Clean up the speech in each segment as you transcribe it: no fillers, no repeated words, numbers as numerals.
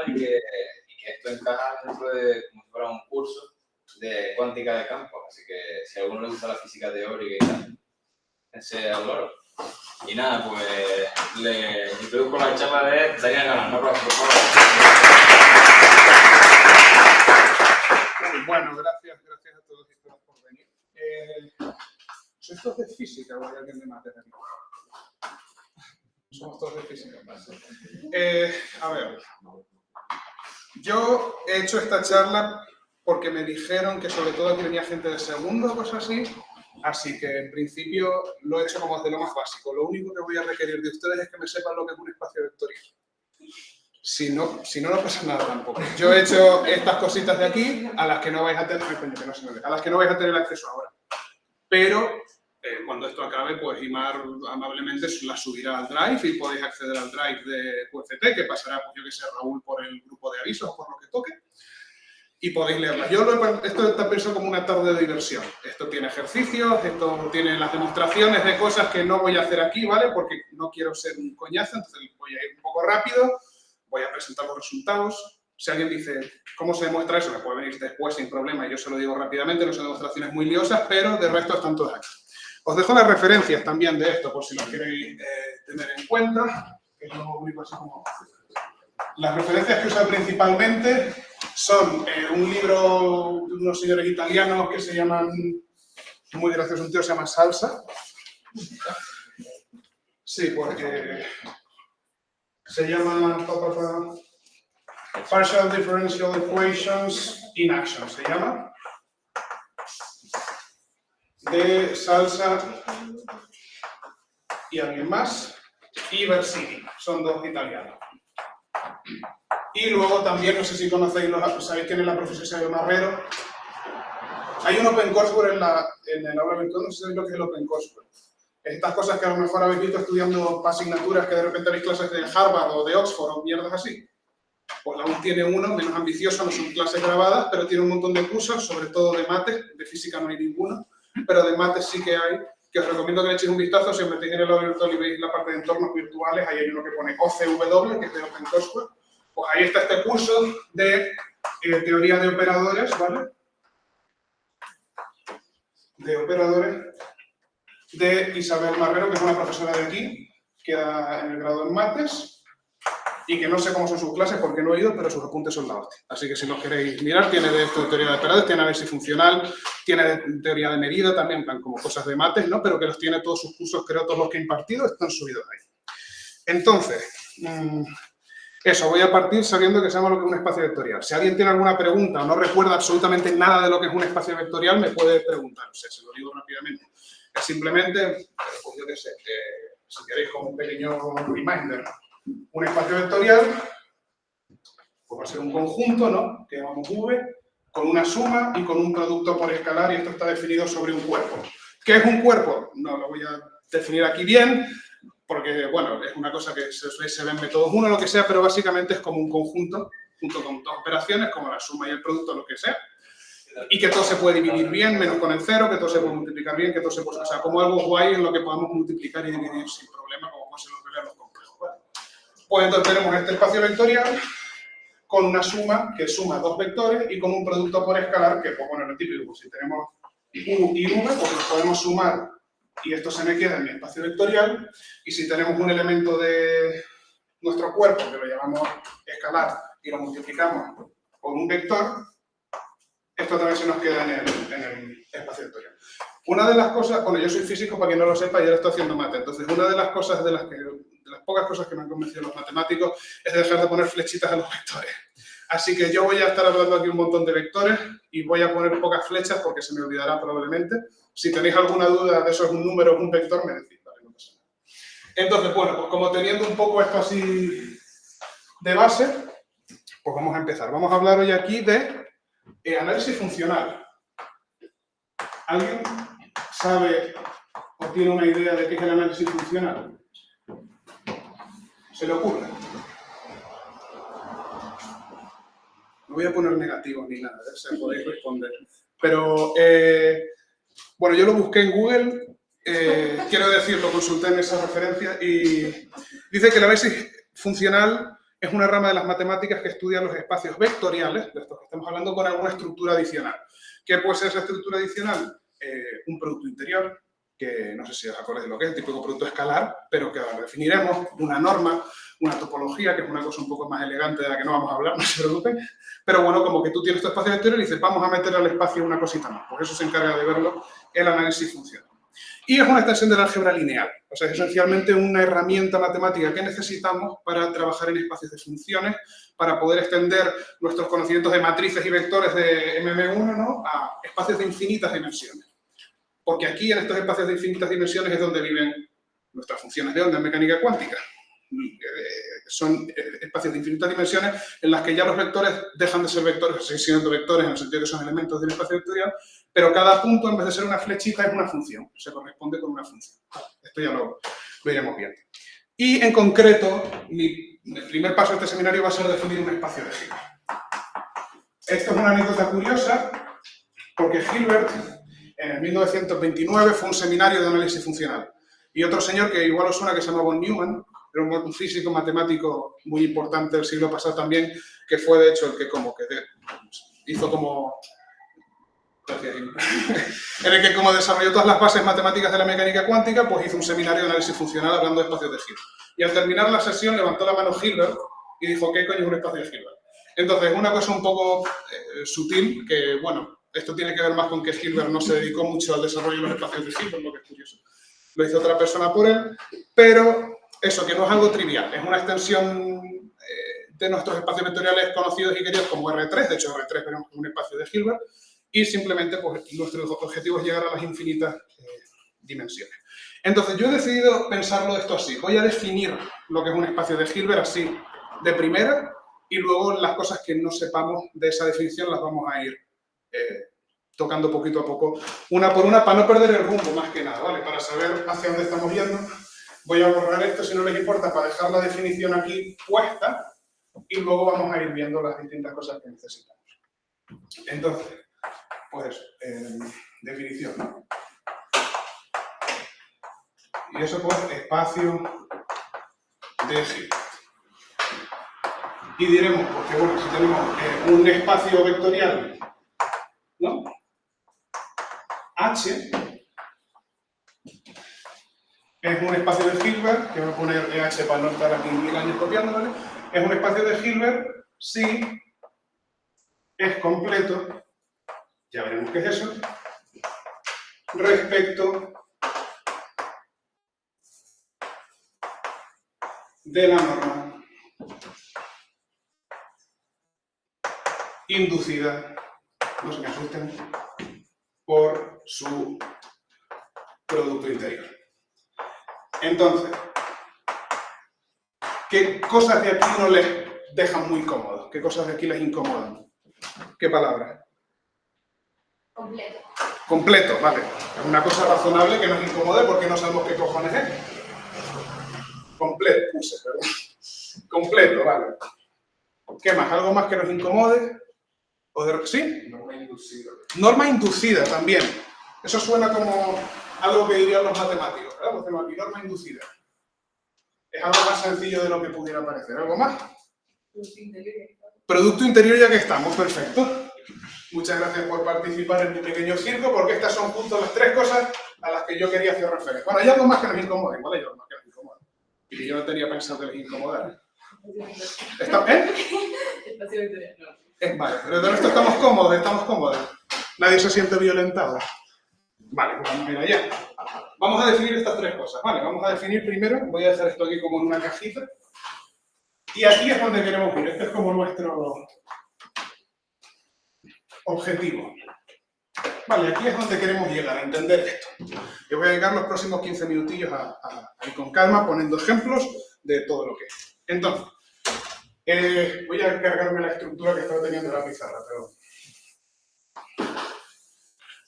y que esto encaja dentro de como si fuera un curso de cuántica de campos. Así que si a alguno le gusta la física teórica y tal, ese valor. Y nada, pues le introduzco la charla de Daniel Galán. Un aplauso, por favor. Bueno, gracias a todos y todas por venir. ¿Sois todos de física o hay alguien de mates aquí? Somos todos de física. A ver, yo he hecho esta charla porque me dijeron que sobre todo aquí venía gente de segundo o cosas así que en principio lo he hecho como de lo más básico. Lo único que voy a requerir de ustedes es que me sepan lo que es un espacio vectorial. Si no pasa nada tampoco. Yo he hecho estas cositas de aquí a las que no vais a tener, a las que no vais a tener acceso ahora. Pero cuando esto acabe, pues Imar amablemente las subirá al Drive y podéis acceder al Drive de QFT, que pasará, pues yo que sé, Raúl por el grupo de avisos o por lo que toque. Y podéis leerlas. Esto está pensado como una tarde de diversión. Esto tiene ejercicios, esto tiene las demostraciones de cosas que no voy a hacer aquí, ¿vale? Porque no quiero ser un coñazo, entonces voy a ir un poco rápido. Voy a presentar los resultados. Si alguien dice, ¿cómo se demuestra eso? Me puede venir después sin problema y yo se lo digo rápidamente, no son demostraciones muy liosas, pero de resto están todas aquí. Os dejo las referencias también de esto, por si lo queréis tener en cuenta, que es lo único así como... Las referencias que uso principalmente son un libro de unos señores italianos que se llaman, muy gracioso, un tío se llama Salsa. Sí, porque... se llama Partial Differential Equations in Action, se llama, de Salsa y alguien más, y Versini, son dos italianos. Y luego también, no sé si conocéis, sabéis quién es la profesora Isabel Marrero. Hay un OpenCourseware en el aula virtual, no sé si sabéis lo que es el OpenCourseware. Estas cosas que a lo mejor habéis visto estudiando asignaturas que de repente veis clases de Harvard o de Oxford o mierdas así. Pues la UN tiene uno, menos ambicioso, no son clases grabadas, pero tiene un montón de cursos, sobre todo de mates, de física no hay ninguno, pero de mates sí que hay, que os recomiendo que le echéis un vistazo. Si os metéis en el aula virtual y veis la parte de entornos virtuales, ahí hay uno que pone OCW, que es de OpenCourseware. Pues ahí está este curso de teoría de operadores, ¿vale? De operadores, de Isabel Marrero, que es una profesora de aquí, que da en el grado en mates, y que no sé cómo son sus clases porque no he ido, pero sus apuntes son la hostia. Así que si los queréis mirar, tiene de esto de teoría de operadores, tiene análisis funcional, tiene de teoría de medida también, en plan como cosas de mates, ¿no? Pero que los tiene todos sus cursos, creo todos los que he impartido, están subidos ahí. Entonces, eso, voy a partir sabiendo que sabemos lo que es un espacio vectorial. Si alguien tiene alguna pregunta o no recuerda absolutamente nada de lo que es un espacio vectorial, me puede preguntar, o sea, se lo digo rápidamente. Es simplemente, pues yo qué sé, si queréis como un pequeño reminder, un espacio vectorial, pues va a ser un conjunto, ¿no? Que llamamos V, con una suma y con un producto por escalar, y esto está definido sobre un cuerpo. ¿Qué es un cuerpo? No lo voy a definir aquí bien, porque, bueno, es una cosa que se ve en métodos 1 o lo que sea, pero básicamente es como un conjunto, junto con dos operaciones, como la suma y el producto, lo que sea, y que todo se puede dividir bien, menos con el cero, que todo se puede multiplicar bien, que todo se puede... O sea, como algo guay en lo que podamos multiplicar y dividir sin problema, como pueden ser los velar los complejos. ¿Vale? Pues entonces tenemos este espacio vectorial con una suma que suma dos vectores y con un producto por escalar que, pues bueno, es lo típico. Pues si tenemos U y V, pues los podemos sumar y esto se me queda en mi espacio vectorial. Y si tenemos un elemento de nuestro cuerpo, que lo llamamos escalar, y lo multiplicamos con un vector, esto también se nos queda en el espacio vectorial. Una de las cosas, bueno, yo soy físico, para quien no lo sepa, y ahora estoy haciendo mate, entonces una de las cosas de las pocas cosas que me han convencido los matemáticos es dejar de poner flechitas a los vectores. Así que yo voy a estar hablando aquí un montón de vectores y voy a poner pocas flechas porque se me olvidará probablemente. Si tenéis alguna duda de eso es un número o un vector, me decís, vale, no pasa nada. Entonces, bueno, pues como teniendo un poco esto así de base, pues vamos a empezar. Vamos a hablar hoy aquí de análisis funcional. ¿Alguien sabe o tiene una idea de qué es el análisis funcional? ¿Se le ocurre? No voy a poner negativos ni nada, se podéis responder. Pero, bueno, yo lo busqué en Google, quiero decir, lo consulté en esa referencia y dice que el análisis funcional es una rama de las matemáticas que estudia los espacios vectoriales, de estos que estamos hablando, con alguna estructura adicional. ¿Qué puede ser esa estructura adicional? Un producto interior, que no sé si os acordáis de lo que es, el típico producto escalar, pero que ahora definiremos, una norma, una topología, que es una cosa un poco más elegante de la que no vamos a hablar, no se preocupen, pero bueno, como que tú tienes tu espacio vectorial y dices, vamos a meter al espacio una cosita más, por eso se encarga de verlo el análisis funcional. Y es una extensión del álgebra lineal, o sea, es esencialmente una herramienta matemática que necesitamos para trabajar en espacios de funciones, para poder extender nuestros conocimientos de matrices y vectores de MM1, ¿no?, a espacios de infinitas dimensiones. Porque aquí, en estos espacios de infinitas dimensiones, es donde viven nuestras funciones de onda en mecánica cuántica. Son espacios de infinitas dimensiones en las que ya los vectores dejan de ser vectores, siguen siendo vectores en el sentido que son elementos del espacio vectorial, pero cada punto, en vez de ser una flechita, es una función, se corresponde con una función. Esto ya lo iremos viendo. Y, en concreto, el primer paso de este seminario va a ser definir un espacio de Hilbert. Esto es una anécdota curiosa, porque Hilbert, en el 1929, fue un seminario de análisis funcional. Y otro señor que igual os suena, que se llama von Neumann, era un físico matemático muy importante del siglo pasado también, que fue de hecho el que hizo como... en el que como desarrolló todas las bases matemáticas de la mecánica cuántica, pues hizo un seminario de análisis funcional hablando de espacios de Hilbert. Y al terminar la sesión levantó la mano Hilbert y dijo, ¿qué coño es un espacio de Hilbert? Entonces, una cosa un poco sutil, que bueno, esto tiene que ver más con que Hilbert no se dedicó mucho al desarrollo de los espacios de Hilbert, lo que es curioso. Lo hizo otra persona por él, pero eso, que no es algo trivial, es una extensión de nuestros espacios vectoriales conocidos y queridos como R3, de hecho R3 veremos que es un espacio de Hilbert, y simplemente pues, nuestro objetivo es llegar a las infinitas dimensiones. Entonces, yo he decidido pensarlo esto así, voy a definir lo que es un espacio de Hilbert así, de primera, y luego las cosas que no sepamos de esa definición las vamos a ir tocando poquito a poco, una por una, para no perder el rumbo más que nada, ¿vale? Para saber hacia dónde estamos yendo. Voy a borrar esto, si no les importa, para dejar la definición aquí puesta, y luego vamos a ir viendo las distintas cosas que necesitamos. Entonces, pues, definición, ¿no? Y eso, pues, espacio de Hilbert. Y diremos, porque bueno, si tenemos un espacio vectorial, ¿no?, H, es un espacio de Hilbert, que voy a poner EH para no estar aquí 1000 años copiando, ¿vale? Es un espacio de Hilbert si es completo, ya veremos qué es eso, respecto de la norma inducida, no se me asusten, por su producto interior. Entonces, ¿qué cosas de aquí no les dejan muy cómodos? ¿Qué cosas de aquí les incomodan? ¿Qué palabra? Completo. Completo, vale. Es una cosa razonable que nos incomode porque no sabemos qué cojones es. Completo, puse, perdón. Completo, vale. ¿Qué más? ¿Algo más que nos incomode? ¿Sí? Norma inducida. Norma inducida también. Eso suena como algo que dirían los matemáticos, ¿verdad? Pues tenemos aquí norma inducida. Es algo más sencillo de lo que pudiera parecer. ¿Algo más? Producto interior ya que estamos, perfecto. Muchas gracias por participar en mi pequeño circo, porque estas son justo las tres cosas a las que yo quería hacer referencia. Bueno, hay algo más que nos incomoden, ¿vale? Hay algo más que nos incomoden. Y yo no tenía pensado que les incomodara. Espacio vectorial, no. Vale, pero de resto estamos cómodos. Nadie se siente violentado. Vale, pues vamos a ir allá. Vamos a definir estas tres cosas, ¿vale? Vamos a definir primero, voy a dejar esto aquí como en una cajita. Y aquí es donde queremos ir. Este es como nuestro objetivo. Vale, aquí es donde queremos llegar, a entender esto. Yo voy a dedicar los próximos 15 minutillos a ir con calma, poniendo ejemplos de todo lo que es. Entonces, voy a cargarme la estructura que estaba teniendo en la pizarra, pero...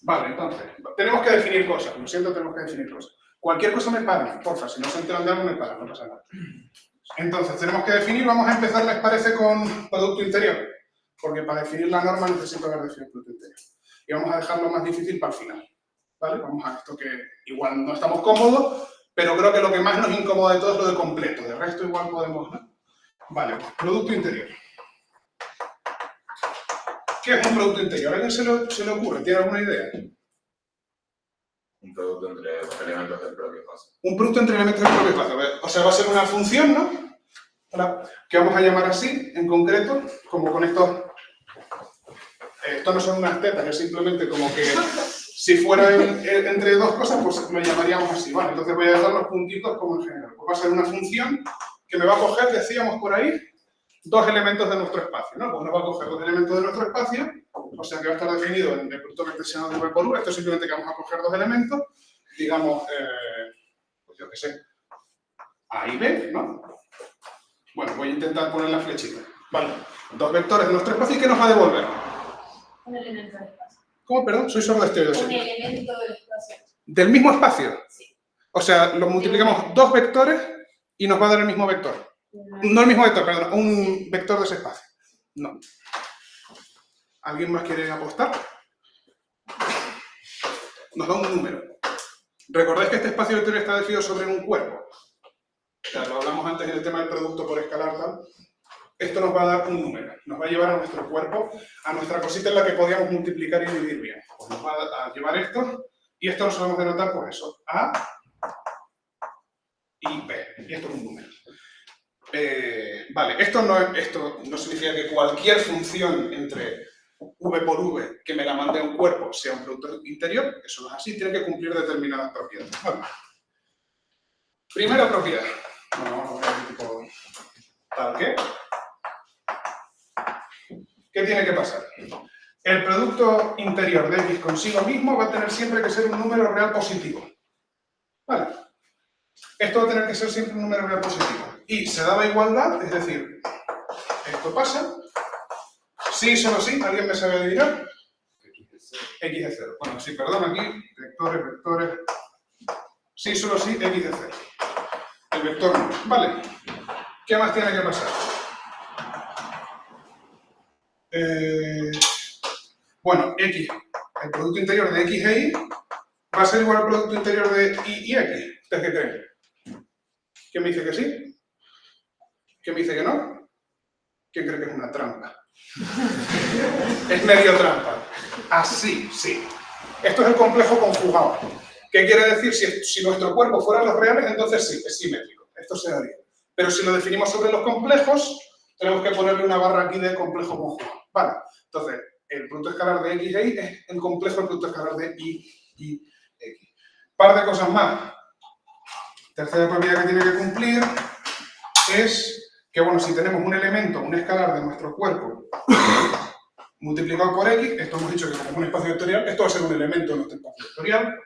Vale, entonces, tenemos que definir cosas, lo siento, tenemos que definir cosas. Cualquier cosa me paran, porfa, si no se enteran de algo me paran, no pasa nada. Entonces, tenemos que definir, vamos a empezar, ¿les parece, con producto interior? Porque para definir la norma necesito haber definido el producto interior. Y vamos a dejarlo más difícil para el final, ¿vale? Vamos a esto que igual no estamos cómodos, pero creo que lo que más nos incomoda de todo es lo de completo, de resto igual podemos, ¿no? Vale, producto interior. ¿Qué es un producto interior? ¿A alguien se le ocurre? ¿Tiene alguna idea? Un producto entre los elementos del propio espacio. Un producto entre elementos del propio espacio. O sea, va a ser una función, ¿no? Que vamos a llamar así, en concreto, como con estos... Esto no son unas tetas, es simplemente como que si fuera entre dos cosas, pues lo llamaríamos así, ¿vale? Entonces voy a dejar los puntitos como en general. Pues va a ser una función que me va a coger, decíamos por ahí, dos elementos de nuestro espacio, ¿no? Pues nos va a coger dos elementos de nuestro espacio, o sea que va a estar definido en el producto cartesiano de V por U. Esto es simplemente que vamos a coger dos elementos, digamos, pues yo qué sé, A y B, ¿no? Bueno, voy a intentar poner la flechita. Vale, dos vectores de nuestro espacio, ¿y qué nos va a devolver? Un elemento del espacio. ¿Cómo, perdón? Soy sordo estéreo. Un elemento del espacio. ¿Del mismo espacio? Sí. O sea, lo multiplicamos dos vectores y nos va a dar el mismo vector. No el mismo vector, perdón, un vector de ese espacio. No. ¿Alguien más quiere apostar? Nos da un número. Recordáis que este espacio vectorial está definido sobre un cuerpo. Ya lo hablamos antes en el tema del producto por escalar tal. Esto nos va a dar un número. Nos va a llevar a nuestro cuerpo, a nuestra cosita en la que podíamos multiplicar y dividir bien. Pues nos va a llevar esto, y esto lo solemos denotar por eso. A y B. Y esto es un número. Vale, esto no significa que cualquier función entre V por V que me la mande a un cuerpo sea un producto interior. Eso no es así, tiene que cumplir determinadas propiedades. Vale. Primera propiedad. Bueno, vamos a ver tipo tal que. ¿Qué tiene que pasar? El producto interior de X consigo mismo va a tener siempre que ser un número real positivo. Vale. Esto va a tener que ser siempre un número real positivo. Y se da la igualdad, es decir, esto pasa. Sí, solo sí. ¿Alguien me sabe adivinar? X de 0. Bueno, sí, perdón, aquí, vectores, vectores. Sí, solo sí, X de 0. El vector 1. Vale. ¿Qué más tiene que pasar? Bueno, X, el producto interior de X e Y va a ser igual al producto interior de Y y X. ¿Ustedes qué creen? ¿Quién me dice que sí? ¿Quién me dice que no? ¿Quién cree que es una trampa? Es medio trampa. Así, sí. Esto es el complejo conjugado. ¿Qué quiere decir? Si nuestro cuerpo fuera los reales, entonces sí, es simétrico. Esto se daría. Pero si lo definimos sobre los complejos, tenemos que ponerle una barra aquí de complejo conjugado. Vale, entonces, el producto escalar de X e Y es el complejo del producto escalar de Y y X. Par de cosas más. Tercera propiedad que tiene que cumplir es que, bueno, si tenemos un elemento, un escalar de nuestro cuerpo multiplicado por X, esto hemos dicho que tenemos un espacio vectorial, esto va a ser un elemento de nuestro espacio vectorial.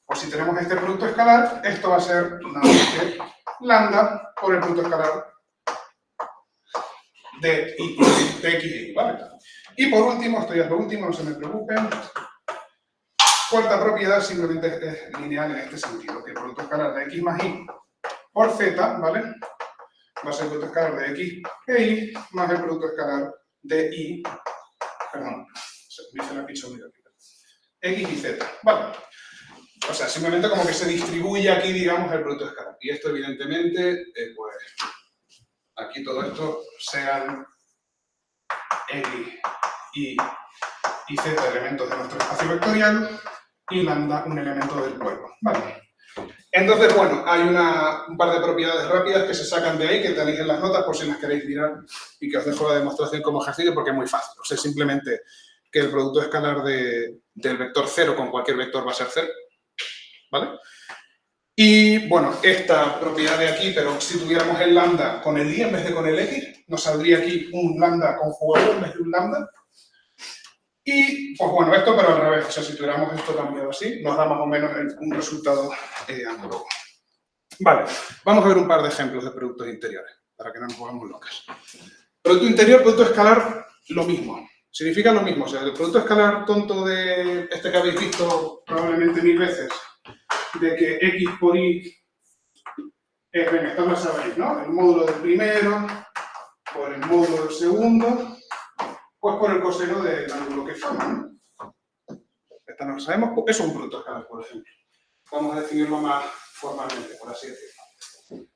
O si tenemos este producto escalar, esto va a ser nada más que lambda por el producto escalar de X e Y, ¿vale? Y por último, esto ya es lo último, no se me preocupen. Cuarta propiedad simplemente es lineal en este sentido, que el producto escalar de X más Y por Z, ¿vale? Va a ser el producto escalar de X e Y más el producto escalar de Y, perdón, se me dice la ficha unidad, X y Z, ¿vale? O sea, simplemente como que se distribuye aquí, digamos, el producto escalar. Y esto, evidentemente, pues, aquí todo esto sean X y Z elementos de nuestro espacio vectorial y lambda un elemento del cuerpo. Vale. Entonces, bueno, hay un par de propiedades rápidas que se sacan de ahí, que tenéis en las notas por si las queréis mirar y que os dejo la demostración como ejercicio porque es muy fácil. O sea, simplemente que el producto escalar del vector 0 con cualquier vector va a ser 0. ¿Vale? Y, bueno, esta propiedad de aquí, pero si tuviéramos el lambda con el Y en vez de con el X, nos saldría aquí un lambda conjugado en vez de un lambda. Y, pues bueno, esto pero al revés, o sea, si tuviéramos esto cambiado así, nos da más o menos un resultado análogo. Vale, vamos a ver un par de ejemplos de productos interiores, para que no nos pongamos locas. Producto interior, producto escalar, lo mismo. Significa lo mismo, o sea, el producto escalar tonto de este que habéis visto probablemente 1000 veces, de que X por Y es, venga, esto lo sabéis, ¿no? El módulo del primero por el módulo del segundo, pues por el coseno del ángulo que forma, ¿no? Esta no lo sabemos, eso es un producto escalar, por ejemplo. Vamos a definirlo más formalmente, por así decirlo.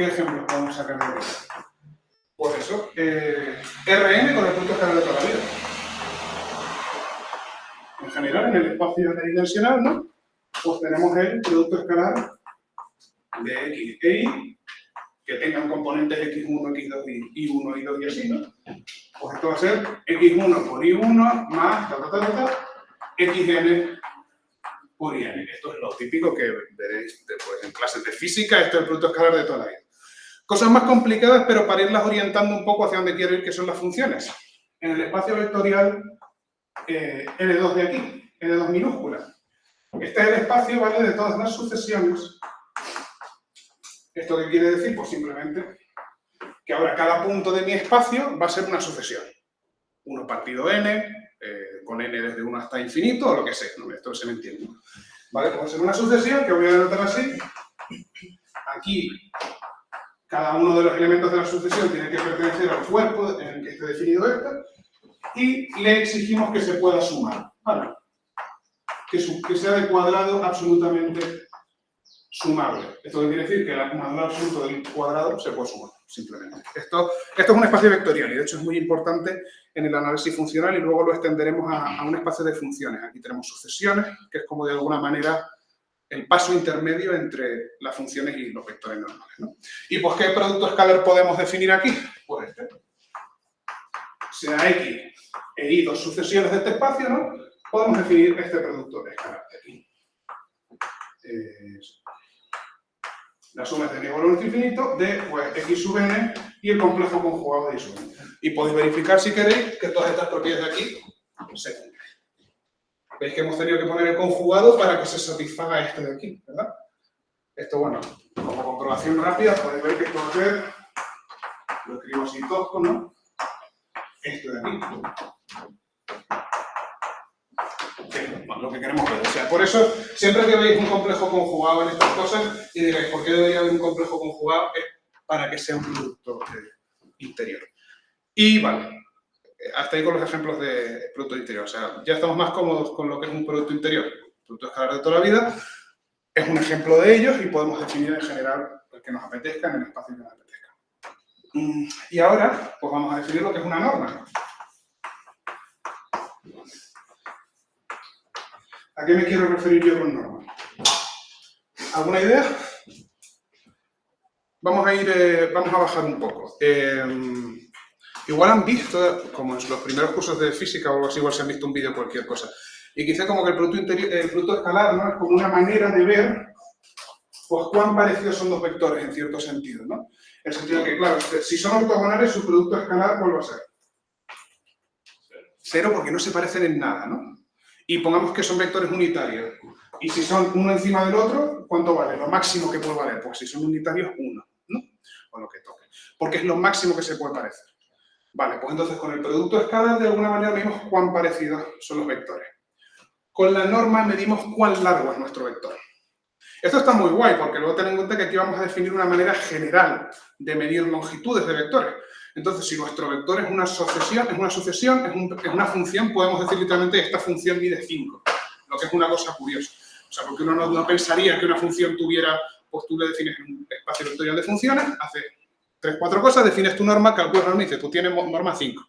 ¿Qué ejemplos podemos sacar de aquí? Pues eso, Rn con el producto escalar de toda la vida. En general, en el espacio tridimensional, ¿no? Pues tenemos el producto escalar de x e y que tengan componentes x1, x2 y 1 y 2 y así, ¿no? Pues esto va a ser x1 por y1 más xn por yn. Esto es lo típico que veréis después en clases de física. Esto es el producto escalar de toda la vida. Cosas más complicadas, pero para irlas orientando un poco hacia donde quiero ir, que son las funciones. En el espacio vectorial N2 de aquí, N2 minúscula. Este es el espacio, ¿vale?, de todas las sucesiones. ¿Esto qué quiere decir? Pues simplemente que ahora cada punto de mi espacio va a ser una sucesión. 1 partido n, con n desde 1 hasta infinito, o lo que sea, ¿no? Esto se me entiende. ¿Vale? Pues va a ser una sucesión que voy a denotar así. Aquí, cada uno de los elementos de la sucesión tiene que pertenecer al cuerpo en el que esté definido esto, y le exigimos que se pueda sumar. ¿Vale? Que sea de cuadrado absolutamente sumable. Esto quiere decir que el acumulador absoluto del cuadrado se puede sumar, simplemente. Esto es un espacio vectorial y de hecho es muy importante en el análisis funcional y luego lo extenderemos a un espacio de funciones. Aquí tenemos sucesiones, que es como de alguna manera el paso intermedio entre las funciones y los vectores normales, ¿no? ¿Y pues qué producto escalar podemos definir aquí? Pues este. Sea x e y dos sucesiones de este espacio, ¿no? Podemos definir este producto escalar de aquí. La suma es de n igual a 1 infinito de pues, x sub n y el complejo conjugado de y sub n. Y podéis verificar, si queréis, que todas estas propiedades de aquí se cumplen. Veis que hemos tenido que poner el conjugado para que se satisfaga este de aquí, ¿verdad? Esto, bueno, como comprobación rápida, podéis ver que esto va a ser, lo escribo así tosco, ¿no? Esto de aquí. Lo que queremos ver. O sea, por eso, siempre que veis un complejo conjugado en estas cosas, y diréis, ¿por qué debería haber un complejo conjugado? Es para que sea un producto interior. Y vale, hasta ahí con los ejemplos de producto interior. O sea, ya estamos más cómodos con lo que es un producto interior. Producto escalar de toda la vida es un ejemplo de ellos y podemos definir en general el que nos apetezca en el espacio que nos apetezca. Y ahora, pues vamos a definir lo que es una norma. ¿A qué me quiero referir yo con norma? ¿Alguna idea? Vamos a bajar un poco. Igual han visto, como en los primeros cursos de física o algo así, igual se han visto un vídeo o cualquier cosa. Y quizá como que el producto escalar, ¿no?, es como una manera de ver pues cuán parecidos son dos vectores en cierto sentido, ¿no? En el sentido de que, claro, si son ortogonales, su producto escalar, ¿cuál va a ser? Cero, porque no se parecen en nada, ¿no? Y pongamos que son vectores unitarios. Y si son uno encima del otro, ¿cuánto vale? Lo máximo que puede valer. Pues si son unitarios, 1, ¿no? O lo que toque. Porque es lo máximo que se puede parecer. Vale, pues entonces con el producto escalar de alguna manera medimos cuán parecidos son los vectores. Con la norma medimos cuán largo es nuestro vector. Esto está muy guay porque luego ten en cuenta que aquí vamos a definir una manera general de medir longitudes de vectores. Entonces, si nuestro vector es una sucesión, es una función, podemos decir literalmente que esta función mide 5, lo que es una cosa curiosa. O sea, porque uno no pensaría que una función tuviera, pues tú le defines un espacio vectorial de funciones, hace 3, 4 cosas, defines tu norma, calculas la norma y dices, tú tienes norma 5.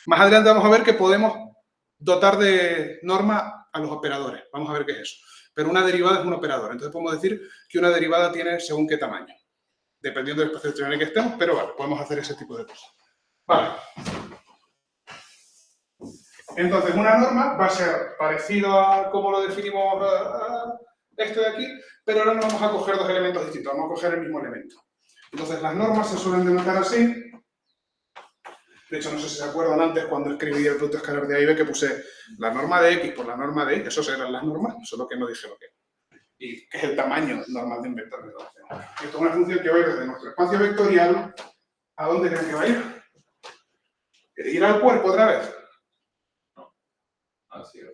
Más adelante vamos a ver que podemos dotar de norma a los operadores. Vamos a ver qué es eso. Pero una derivada es un operador. Entonces podemos decir que una derivada tiene según qué tamaño. Dependiendo del espacio vectorial en el que estemos, pero vale, podemos hacer ese tipo de cosas. Vale. Entonces, una norma va a ser parecido a cómo lo definimos este de aquí, pero ahora no vamos a coger dos elementos distintos, vamos a coger el mismo elemento. Entonces, las normas se suelen denotar así. De hecho, no sé si se acuerdan antes cuando escribí el producto escalar de A y B que puse la norma de X por la norma de Y. Esos eran las normas, solo que no dije lo que era. Y que es el tamaño normal de un vector de relación. Esto es una función que va a ir desde nuestro espacio vectorial. ¿A dónde creen que va a ir? ¿Ir al cuerpo otra vez? No. Así es.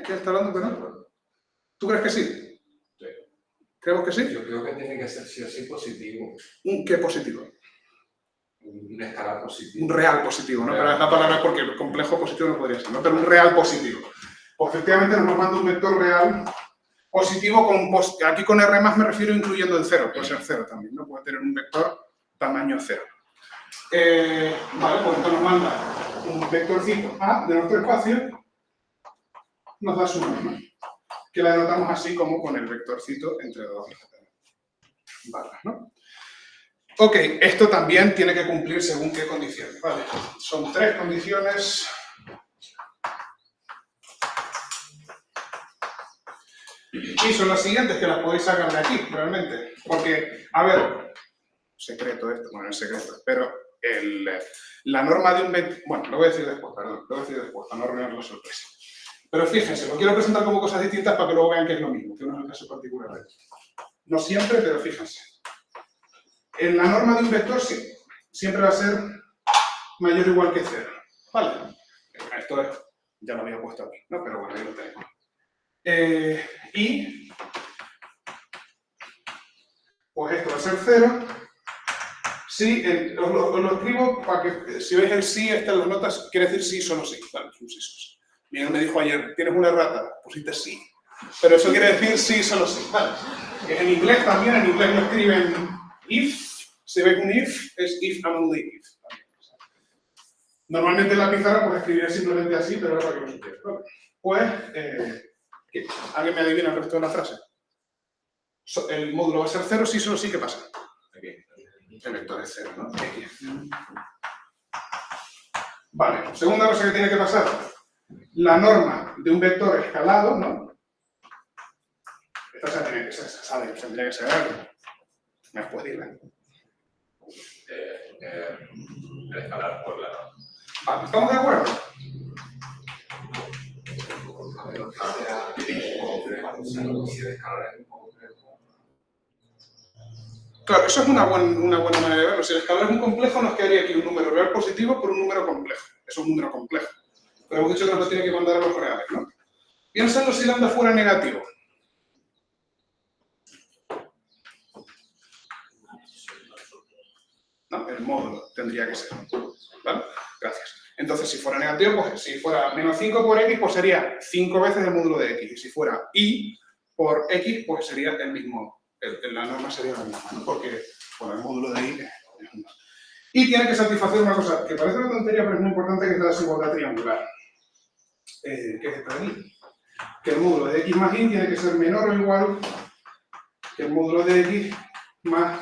¿Qué está hablando, perdón? ¿Tú crees que sí? Sí. ¿Creemos que sí? Yo creo que tiene que ser sí o sí positivo. ¿Un qué positivo? Un escalar positivo. Un real positivo, ¿no? Pero es la palabra porque el complejo positivo no podría ser, ¿no? Pero un real positivo. Pues efectivamente nos manda un vector real. Positivo aquí con R más me refiero incluyendo el 0, puede ser 0 también, ¿no? Puede tener un vector tamaño 0. Vale, pues esto nos manda un vectorcito A de nuestro espacio, nos da su norma, que la denotamos así como con el vectorcito entre dos barras, ¿no? Ok, esto también tiene que cumplir según qué condiciones, ¿vale? Son 3 condiciones. Y son las siguientes, que las podéis sacar de aquí, realmente. Porque, a ver, secreto esto, bueno, es secreto, pero la norma de un vector... Bueno, lo voy a decir después, perdón, lo voy a decir después, para no arruinar la sorpresa. Pero fíjense, lo quiero presentar como cosas distintas para que luego vean que es lo mismo, que no es el caso particular de esto. No siempre, pero fíjense. En la norma de un vector, sí, siempre va a ser mayor o igual que 0. ¿Vale? Esto es, ya lo había puesto aquí, ¿no? Pero bueno, ahí lo tenemos. Y pues esto va a ser 0. Sí, os lo escribo para que si veis el sí, en las notas, quiere decir sí, solo sí. Vale, es un sí, solo sí. Miguel me dijo ayer, ¿tienes una errata? Pusiste sí. Pero eso quiere decir sí, solo sí. Vale. En inglés también, en inglés lo escriben if. Si veis un if, es if and only if. Normalmente en la pizarra pues escribiré simplemente así, pero ahora para que lo supieras. ¿Vale? Pues, ¿alguien me adivina el resto de la frase? El módulo va a ser 0, sí, solo sí, ¿qué pasa? Aquí. El vector es 0, ¿no? Aquí. Vale, segunda cosa que tiene que pasar. La norma de un vector escalado, ¿no? Esta tiene que ser, ¿sabe? Tendría que ser algo. ¿Me puedes decir? El escalar por la... Vale, ¿estamos de acuerdo? Claro, eso es una buena manera de verlo. Si el escalar es un complejo, nos quedaría aquí un número real positivo por un número complejo. Es un número complejo. Pero hemos dicho que nos tiene que mandar a los reales, ¿no? Piénsalo si lambda fuera negativo. No, el módulo tendría que ser. ¿Vale? Gracias. Entonces, si fuera negativo, pues si fuera menos 5 por x, pues sería 5 veces el módulo de x. Y si fuera y por x, pues sería el mismo. La norma sería la misma, ¿no? Porque, bueno, el módulo de y es 1. Y tiene que satisfacer una cosa que parece una tontería, pero es muy importante, que es la desigualdad triangular. ¿Qué es esto de aquí? Que el módulo de x más y tiene que ser menor o igual que el módulo de x más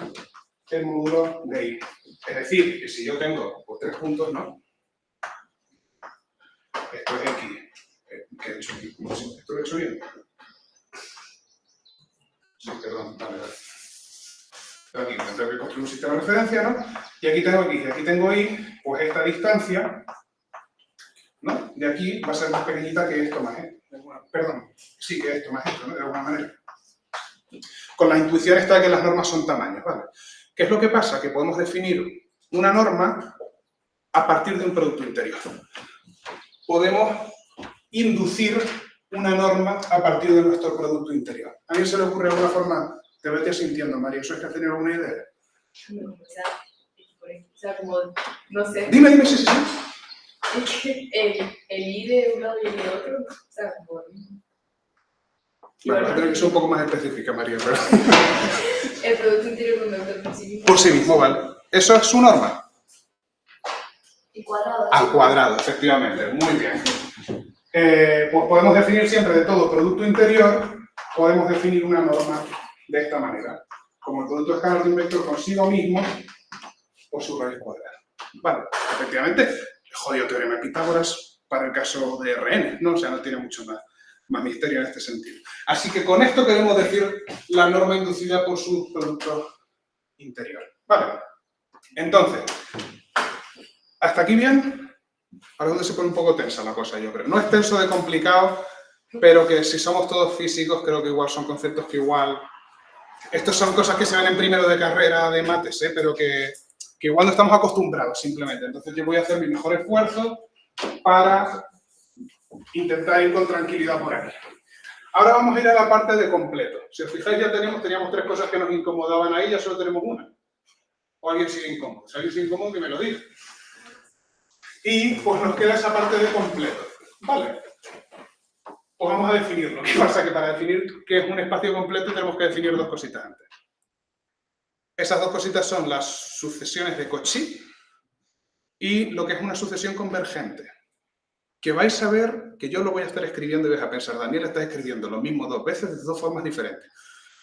el módulo de y. Es decir, que si yo tengo pues, 3 puntos, ¿no? Esto es x. ¿Qué he hecho aquí? ¿Esto lo he hecho bien? Sí, perdón, vale. Pero aquí tengo que construir un sistema de referencia, ¿no? Y aquí tengo x y aquí tengo y, pues esta distancia, ¿no? De aquí va a ser más pequeñita que esto más esto. Perdón, sí, que esto más esto, ¿no? De alguna manera. Con la intuición está que las normas son tamaños, ¿vale? ¿Qué es lo que pasa? Que podemos definir una norma a partir de un producto interior. Podemos inducir una norma a partir de nuestro producto interior. ¿A alguien se le ocurre alguna forma? Te vete sintiendo, María. ¿Eso es que has tenido alguna idea? O sea, como, no sé. Dime, sí. Es que el i de un lado y el de otro, o sea, como... Bueno, va a tener que ser un poco más específica, María, pero... El producto interior con vector por sí mismo. Por sí mismo, vale. Eso es su norma. Y cuadrado. Al cuadrado, efectivamente. Muy bien. Pues podemos definir siempre de todo producto interior, podemos definir una norma de esta manera. Como el producto escalar de un vector consigo mismo por su raíz cuadrada. Vale, efectivamente, jodido teorema de Pitágoras para el caso de Rn, ¿no? O sea, no tiene mucho más misterio en este sentido. Así que con esto queremos decir la norma inducida por su producto interior. Vale. Entonces, ¿hasta aquí bien? Ahora es donde se pone un poco tensa la cosa, yo creo. No es tenso de complicado, pero que si somos todos físicos, creo que igual son conceptos que igual... Estos son cosas que se ven en primero de carrera de mates, pero que igual no estamos acostumbrados, simplemente. Entonces yo voy a hacer mi mejor esfuerzo para intentar ir con tranquilidad por aquí. Ahora vamos a ir a la parte de completo. Si os fijáis, ya teníamos 3 cosas que nos incomodaban ahí, ya solo tenemos una. O alguien sigue incómodo. Si alguien sigue incómodo, que me lo diga. Y pues nos queda esa parte de completo. Vale. Pues vamos a definirlo. ¿Qué pasa? Que para definir qué es un espacio completo tenemos que definir dos cositas antes. Esas dos cositas son las sucesiones de Cauchy y lo que es una sucesión convergente. Que vais a ver que yo lo voy a estar escribiendo y vais a pensar, Daniel está escribiendo lo mismo dos veces de dos formas diferentes.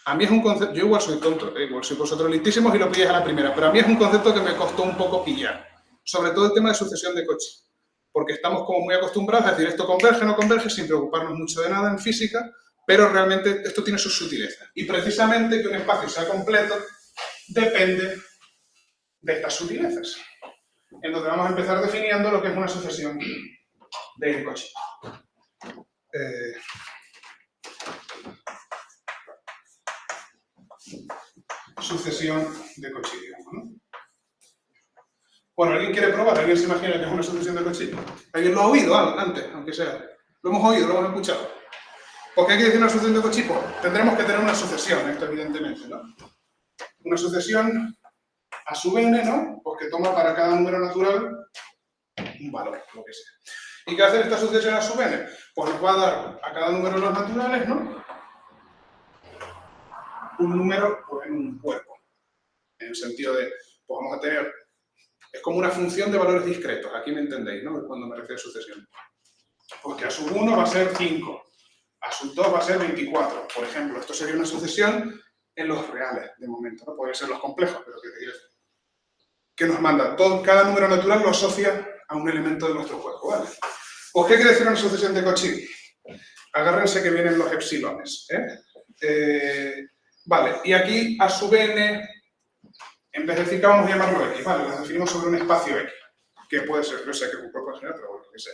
A mí es un concepto, yo igual soy tonto, igual soy vosotros listísimos y lo pilláis a la primera, pero a mí es un concepto que me costó un poco pillar. Sobre todo el tema de sucesión de Cauchy. Porque estamos como muy acostumbrados a decir esto converge o no converge sin preocuparnos mucho de nada en física, pero realmente esto tiene sus sutilezas. Y precisamente que un espacio sea completo depende de estas sutilezas. Entonces vamos a empezar definiendo lo que es una sucesión de Cauchy. Sucesión de Cauchy, digamos, ¿no? Bueno, ¿alguien quiere probar? ¿Alguien se imagina que es una sucesión de Cauchy? ¿Alguien lo ha oído antes, aunque sea? Lo hemos oído, lo hemos escuchado. ¿Por qué hay que decir una sucesión de Cauchy? Pues tendremos que tener una sucesión, esto evidentemente, ¿no? Una sucesión a sub n, ¿no? Pues que toma para cada número natural un valor, lo que sea. ¿Y qué hace esta sucesión a sub n? Pues nos va a dar a cada número de los naturales, ¿no? Un número pues, en un cuerpo. En el sentido de, pues vamos a tener, es como una función de valores discretos, aquí me entendéis, ¿no? Cuando me refiero a sucesión. Porque a sub 1 va a ser 5, a sub 2 va a ser 24, por ejemplo. Esto sería una sucesión en los reales, de momento, ¿no? Podrían ser los complejos, pero ¿qué te quiero decir? Que nos manda, cada número natural lo asocia a un elemento de nuestro cuerpo, ¿vale? Pues, ¿qué quiere decir una sucesión de Cauchy? Agárrense que vienen los epsilones, vale, y aquí a sub n, en vez de decir que vamos a llamarlo x, ¿vale? Lo definimos sobre un espacio x, que puede ser, no sé, que es un cuerpo general, pero bueno, lo que sea.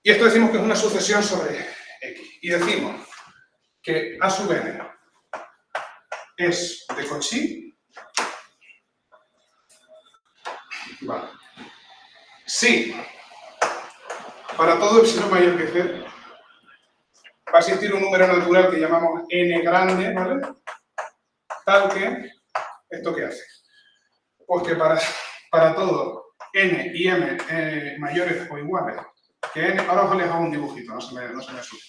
Y esto decimos que es una sucesión sobre x. Y decimos que a sub n es de Cauchy, vale. Sí, para todo epsilon mayor que c, va a existir un número natural que llamamos n grande, ¿vale? Tal que, ¿esto qué hace? Pues que para todo n y m mayores o iguales que n, ahora os les hago un dibujito, no se me asuste.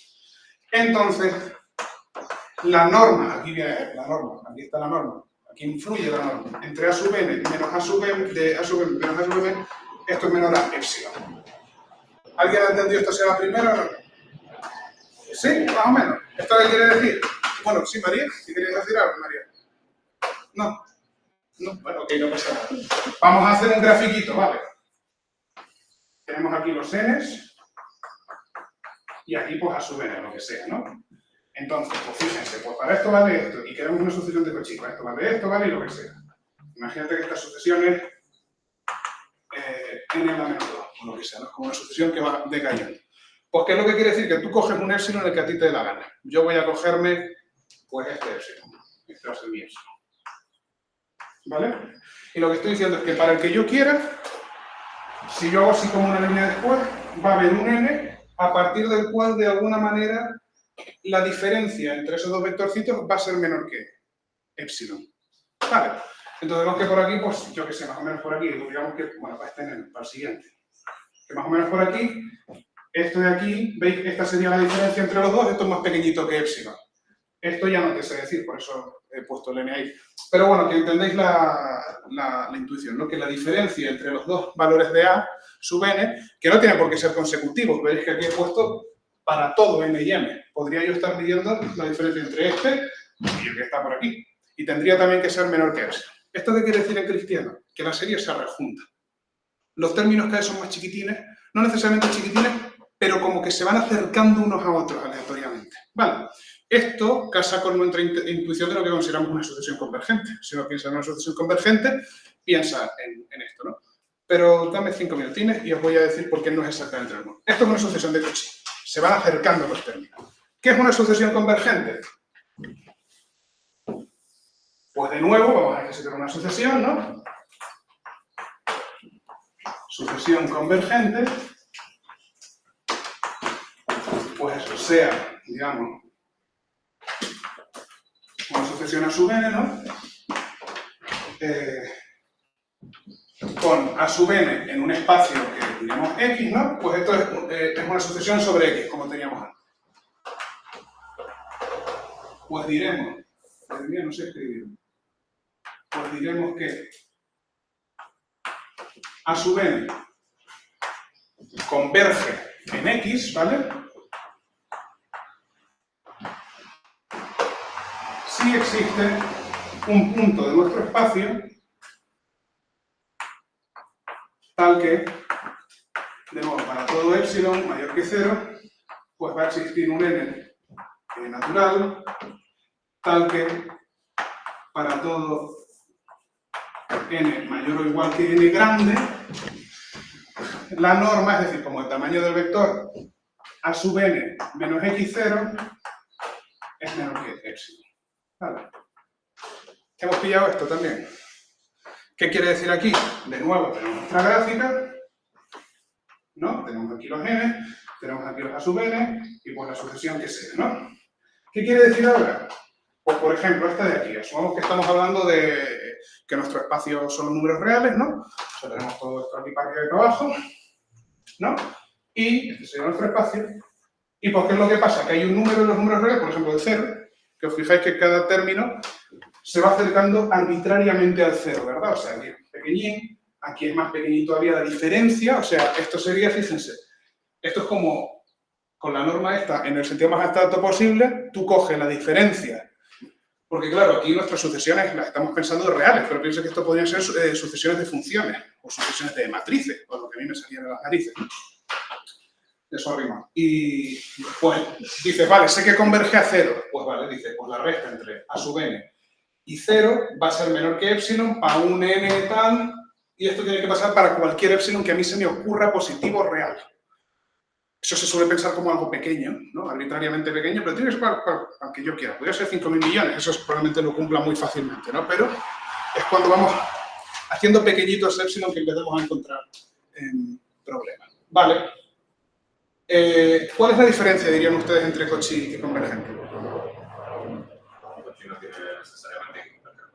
Entonces, la norma, aquí viene la norma, aquí está la norma, aquí influye la norma, entre a sub n menos a sub m, de a sub m menos a sub m, esto es menor a epsilon. ¿Alguien ha entendido esto sea la primera o no? Sí, más o menos. ¿Esto qué quiere decir? Bueno, sí, María, si queréis decir algo, María. No. No, bueno, ok, no pasa nada. Vamos a hacer un grafiquito, ¿vale? Tenemos aquí los n's y aquí pues a sub n, lo que sea, ¿no? Entonces, pues fíjense, pues para esto vale esto y queremos una sucesión de Cauchy, para esto vale y lo que sea. Imagínate que esta sucesión es n a la menos 2, o lo que sea, ¿no? Es como una sucesión que va decayendo. Pues, ¿qué es lo que quiere decir? Que tú coges un epsilon en el que a ti te dé la gana. Yo voy a cogerme, pues, este epsilon. Este va a ser mi epsilon. ¿Vale? Y lo que estoy diciendo es que para el que yo quiera, si yo hago así como una línea después, va a haber un n a partir del cual, de alguna manera, la diferencia entre esos dos vectorcitos va a ser menor que epsilon. ¿Vale? Entonces, vemos que por aquí, pues, yo qué sé, más o menos por aquí, digamos que, bueno, para este n, para el siguiente. Que más o menos por aquí, esto de aquí, ¿veis? Esta sería la diferencia entre los dos, esto es más pequeñito que epsilon. Esto ya no te sé decir, por eso he puesto el n ahí. Pero bueno, que entendéis la intuición, ¿no? Que la diferencia entre los dos valores de a sub n, que no tiene por qué ser consecutivos, veréis que aquí he puesto para todo n y m. Podría yo estar midiendo la diferencia entre este y el que está por aquí. Y tendría también que ser menor que epsilon. ¿Esto qué quiere decir en cristiano? Que la serie se rejunta. Los términos cada vez son más chiquitines, no necesariamente chiquitines, pero como que se van acercando unos a otros aleatoriamente. Vale. Esto casa con nuestra intuición de lo que consideramos una sucesión convergente. Si uno piensa en una sucesión convergente, piensa en esto, ¿no? Pero dame 5 minutines y os voy a decir por qué no es exactamente lo mismo. Esto es una sucesión de Cauchy. Se van acercando los términos. ¿Qué es una sucesión convergente? Pues de nuevo vamos a necesitar una sucesión, ¿no? Sucesión convergente. Pues eso, sea, digamos, una sucesión a sub n, ¿no? Con a sub n en un espacio que digamos x, ¿no? Pues esto es una sucesión sobre x, como teníamos antes. Pues diremos, no sé escribir, pues diremos que A sub n converge en X, ¿vale? Si existe un punto de nuestro espacio tal que, de nuevo, para todo epsilon mayor que 0, pues va a existir un n natural tal que para todo n mayor o igual que n grande, la norma, es decir, como el tamaño del vector A sub n menos x0 es menor que epsilon. Vale. ¿Hemos pillado esto también? ¿Qué quiere decir aquí? De nuevo, tenemos nuestra gráfica, ¿no? Tenemos aquí los n, tenemos aquí los A sub n, y pues la sucesión que sea, ¿no? ¿Qué quiere decir ahora? Pues, por ejemplo, esta de aquí. Asumamos que estamos hablando de que nuestro espacio son los números reales, ¿no? O sea, tenemos todo esto aquí para arriba y para abajo, ¿no? Y este sería nuestro espacio. ¿Y por qué es lo que pasa? Que hay un número en los números reales, por ejemplo, el 0, que os fijáis que cada término se va acercando arbitrariamente al 0, ¿verdad? O sea, aquí es pequeñín, aquí es más pequeñito todavía la diferencia, o sea, esto sería, fíjense, esto es como con la norma esta, en el sentido más abstracto posible, tú coges la diferencia, porque claro, aquí nuestras sucesiones las estamos pensando reales, pero piensa que esto podrían ser sucesiones de funciones, o sucesiones de matrices, o lo que a mí me salían de las narices. Eso rima. Y pues dices, vale, sé que converge a 0. Pues vale, dice, pues la resta entre A sub n y 0 va a ser menor que epsilon para un n tal, y esto tiene que pasar para cualquier epsilon que a mí se me ocurra positivo real. Eso se suele pensar como algo pequeño, ¿no? Arbitrariamente pequeño, pero tiene que ser para que yo quiera. Podría ser 5.000 millones, eso probablemente lo cumpla muy fácilmente, ¿no? Pero es cuando vamos haciendo pequeñitos epsilon que empezamos a encontrar problemas. Vale. ¿Cuál es la diferencia, dirían ustedes, entre Cauchy y convergente? Cauchy no tiene necesariamente que converger.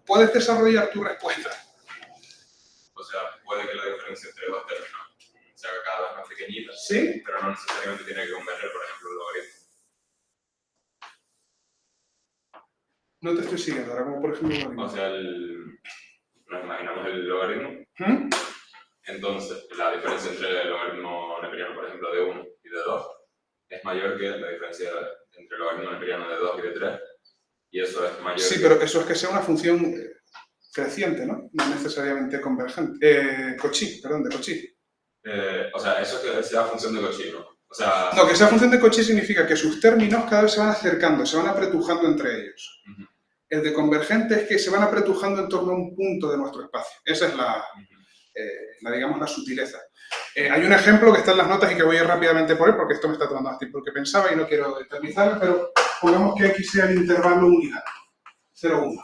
¿Puedes desarrollar tu respuesta? O sea, puede que la diferencia entre dos términos se haga cada vez más pequeñita, ¿Sí? pero no necesariamente tiene que converger, por ejemplo, el logaritmo. No te estoy siguiendo, ahora como por ejemplo el logaritmo. O sea, nos imaginamos el logaritmo. ¿Mm? Entonces, la diferencia entre el logaritmo neperiano, por ejemplo, de 1 y de 2 es mayor que la diferencia entre el logaritmo neperiano de 2 y de 3. Y eso es mayor. Sí, pero eso es que sea una función creciente, ¿no? No necesariamente convergente. Cauchy, perdón, de Cauchy. O sea, eso es que sea función de Cauchy, ¿no? O sea... No, que sea función de Cauchy significa que sus términos cada vez se van acercando, se van apretujando entre ellos. El de convergente es que se van apretujando en torno a un punto de nuestro espacio. Esa es digamos, la sutileza. Hay un ejemplo que está en las notas y que voy a ir rápidamente por él, porque esto me está tomando más tiempo que pensaba y no quiero eternizarme, pero pongamos que X sea el intervalo unidad, 0, 1.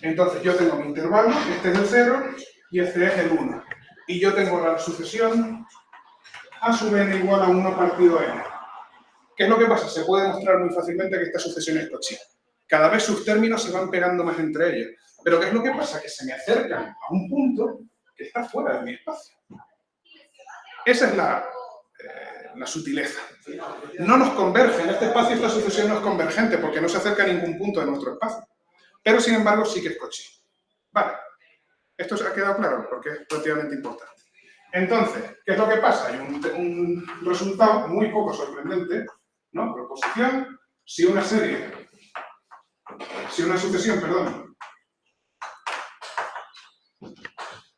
Entonces yo tengo mi intervalo, este es el 0 y este es el 1. Y yo tengo la sucesión A sub n igual a 1 partido n. ¿Qué es lo que pasa? Se puede demostrar muy fácilmente que esta sucesión es Cauchy. Cada vez sus términos se van pegando más entre ellos. Pero ¿qué es lo que pasa? Que se me acercan a un punto que está fuera de mi espacio. Esa es la sutileza. No nos converge. En este espacio esta sucesión no es convergente porque no se acerca a ningún punto de nuestro espacio. Pero, sin embargo, sí que es Cauchy. Vale. Esto se ha quedado claro porque es relativamente importante. Entonces, ¿qué es lo que pasa? Hay un resultado muy poco sorprendente, ¿no? Proposición, si una sucesión, perdón,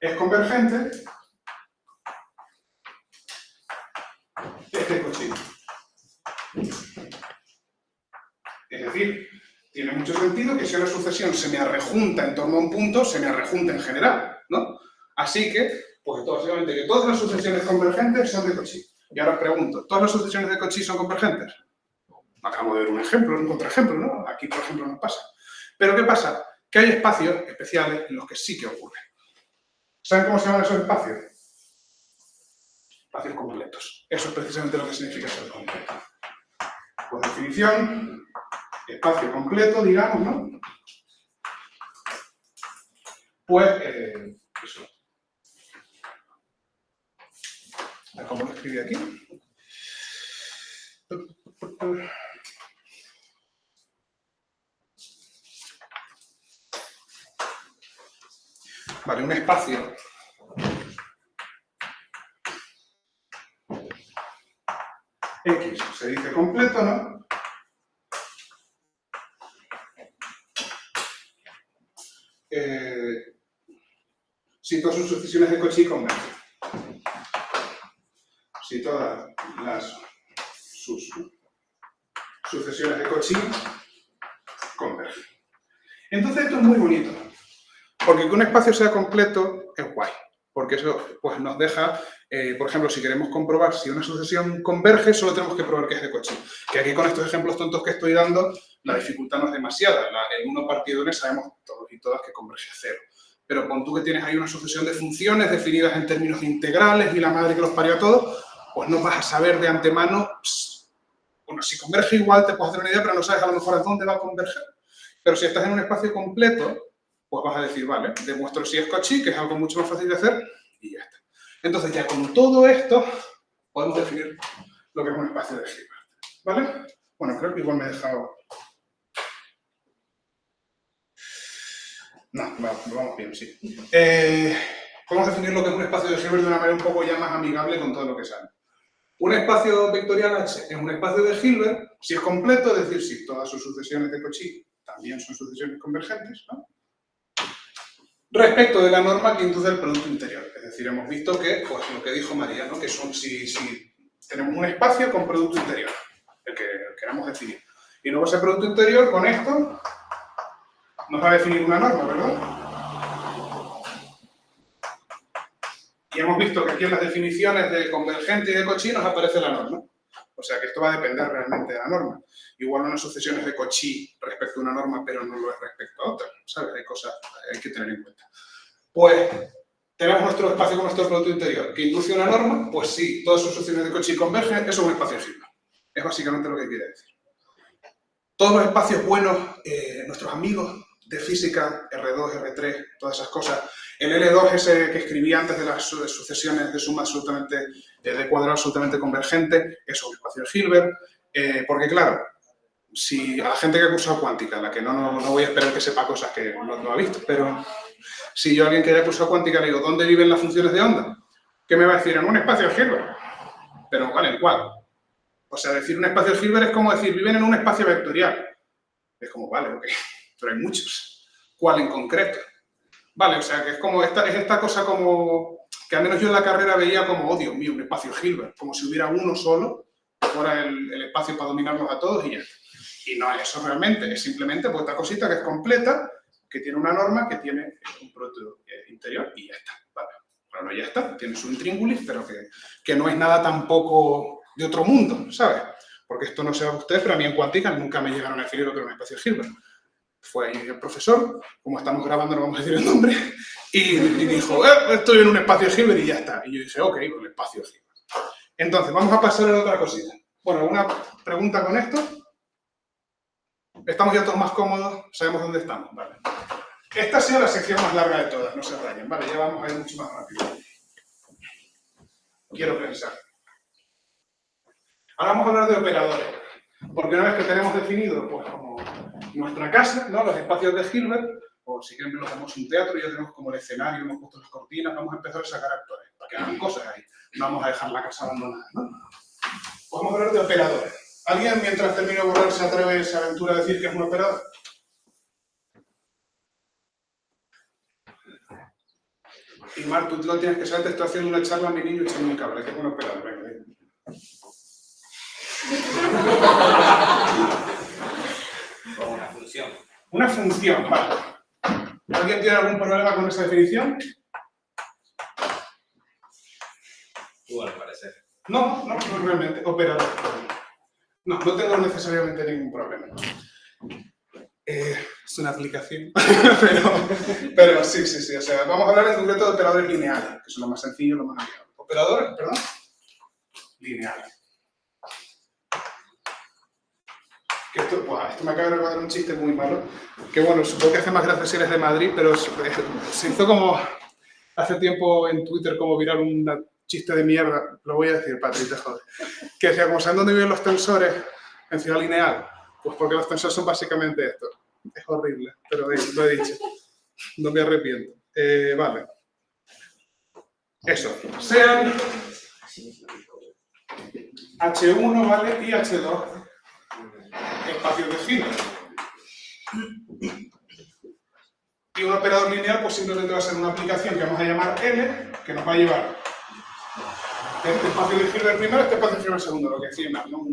es convergente, este es Cauchy. Es decir, tiene mucho sentido que si una sucesión se me arrejunta en torno a un punto, se me arrejunta en general, ¿no? Así que, pues básicamente que todas las sucesiones convergentes son de Cauchy. Y ahora os pregunto, ¿todas las sucesiones de Cauchy son convergentes? Acabo de ver un ejemplo, un contraejemplo, ¿no? Aquí, por ejemplo, no pasa. Pero ¿qué pasa? Que hay espacios especiales en los que sí que ocurre. ¿Saben cómo se llaman esos espacios? Espacios completos. Eso es precisamente lo que significa ser completo. Por definición, espacio completo, digamos, ¿no? Pues, eso. ¿Cómo lo escribí aquí? un espacio X se dice completo, ¿no? Si todas sus sucesiones de Cauchy convergen. Si todas sus sucesiones de Cauchy convergen. Entonces esto es muy bonito, porque que un espacio sea completo es guay, porque eso pues, nos deja, por ejemplo, si queremos comprobar si una sucesión converge, solo tenemos que probar que es de Cauchy. Que aquí con estos ejemplos tontos que estoy dando, la dificultad no es demasiada. El 1 partido n sabemos todos y todas que converge a 0. Pero pon tú que tienes ahí una sucesión de funciones definidas en términos integrales y la madre que los parió a todos, pues no vas a saber de antemano, bueno, si converge igual te puedes hacer una idea, pero no sabes a lo mejor a dónde va a converger. Pero si estás en un espacio completo, pues vas a decir, vale, demuestro si es Cauchy, que es algo mucho más fácil de hacer, y ya está. Entonces ya con todo esto, podemos definir lo que es un espacio de Hilbert, ¿vale? Bueno, creo que igual me he dejado... No, vamos bien, sí. Podemos definir lo que es un espacio de Hilbert de una manera un poco ya más amigable con todo lo que sale. Un espacio vectorial H es un espacio de Hilbert si es completo, es decir, si todas sus sucesiones de Cauchy también son sucesiones convergentes, ¿no? Respecto de la norma que induce el producto interior. Es decir, hemos visto que, pues lo que dijo María, ¿no? Que son si tenemos un espacio con producto interior, el que queramos definir. Y luego ese producto interior, con esto, nos va a definir una norma, ¿verdad? Y hemos visto que aquí en las definiciones de convergente y de Cauchy nos aparece la norma. O sea que esto va a depender realmente de la norma. Igual una sucesión es de Cauchy respecto a una norma, pero no lo es respecto a otra. ¿Sabes? Hay cosas que hay que tener en cuenta. Pues tenemos nuestro espacio con nuestro producto interior que induce una norma, pues sí, todas sus sucesiones de Cauchy convergen, eso es un espacio Hilbert. Es básicamente lo que quiere decir. Todos los espacios buenos, nuestros amigos de física, R2, R3, todas esas cosas. El L2 ese que escribí antes de las sucesiones de suma absolutamente, de cuadrado absolutamente convergente, es un espacio Hilbert, porque claro, si a la gente que ha cursado cuántica, a la que no voy a esperar que sepa cosas que no ha visto, pero si yo a alguien que haya cursado cuántica le digo, ¿dónde viven las funciones de onda? ¿Qué me va a decir? En un espacio Hilbert. Pero vale, ¿en cuál? O sea, decir un espacio Hilbert es como decir, viven en un espacio vectorial. Es como, vale, ok, pero hay muchos. ¿Cuál en concreto? Vale, o sea, que es como esta cosa como que al menos yo en la carrera veía como, oh Dios mío, un espacio Hilbert, como si hubiera uno solo, que fuera el espacio para dominarlos a todos y ya. Y no es eso realmente, es simplemente pues, esta cosita que es completa, que tiene una norma, que tiene un producto interior y ya está. Vale. Bueno, ya está, tiene su intríngulis, pero que no es nada tampoco de otro mundo, ¿sabes? Porque esto no sé a ustedes, pero a mí en cuántica nunca me llegaron a definir lo que era un espacio Hilbert. Fue ahí el profesor, como estamos grabando no vamos a decir el nombre, y dijo, estoy en un espacio Hilbert y ya está. Y yo dije, ok, un espacio Hilbert. Entonces, vamos a pasar a otra cosita. Bueno, ¿alguna pregunta con esto? ¿Estamos ya todos más cómodos? ¿Sabemos dónde estamos? Vale. Esta ha sido la sección más larga de todas, no se rayen, ¿vale? Ya vamos a ir mucho más rápido. Quiero pensar. Ahora vamos a hablar de operadores. Porque una vez que tenemos definido, pues, como nuestra casa, ¿no? Los espacios de Hilbert, o si quieren lo hacemos un teatro, ya tenemos como el escenario, hemos puesto las cortinas, vamos a empezar a sacar actores, para que hagan cosas ahí. No vamos a dejar la casa abandonada, ¿no? Pues vamos a hablar de operadores. ¿Alguien, mientras termino de borrar, se atreve, se aventura a decir que es un operador? Y Mar, tú lo tienes que saber, te estoy haciendo una charla a mi niño echando un cable, que es un operador. Venga, venga. Como una función. Una función, vale. ¿Alguien tiene algún problema con esa definición? Bueno, parece. No realmente. Operador. No tengo necesariamente ningún problema. Es una aplicación. pero sí. O sea, vamos a hablar en concreto de operadores lineales, que son los más sencillos, los más amigables. Operadores, perdón. Lineales. Que esto me acaba de recordar un chiste muy malo, que bueno, supongo que hace más gracia si eres de Madrid, pero se hizo como hace tiempo en Twitter como viral un chiste de mierda, lo voy a decir, Patri, te jode, que decía, como saben dónde viven los tensores en Ciudad Lineal, pues porque los tensores son básicamente esto. Es horrible, pero lo he dicho, no me arrepiento. Vale, eso, sean H1, ¿vale? Y H2 espacios de Hilbert. Y un operador lineal pues simplemente va a ser una aplicación que vamos a llamar L, que nos va a llevar este espacio de Hilbert primero, este espacio de Hilbert segundo, lo que decía, ¿no?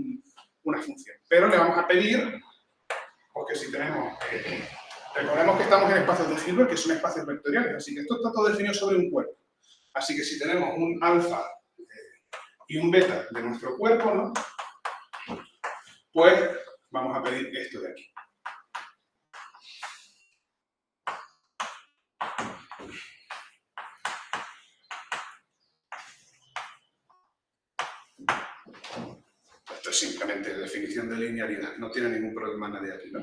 Una función. Pero le vamos a pedir, porque si tenemos, recordemos que estamos en espacios de Hilbert, que son espacios vectoriales, así que esto está todo definido sobre un cuerpo. Así que si tenemos un alfa y un beta de nuestro cuerpo, ¿no? Pues vamos a pedir esto de aquí. Esto es simplemente definición de linealidad, no tiene ningún problema nadie aquí, ¿no?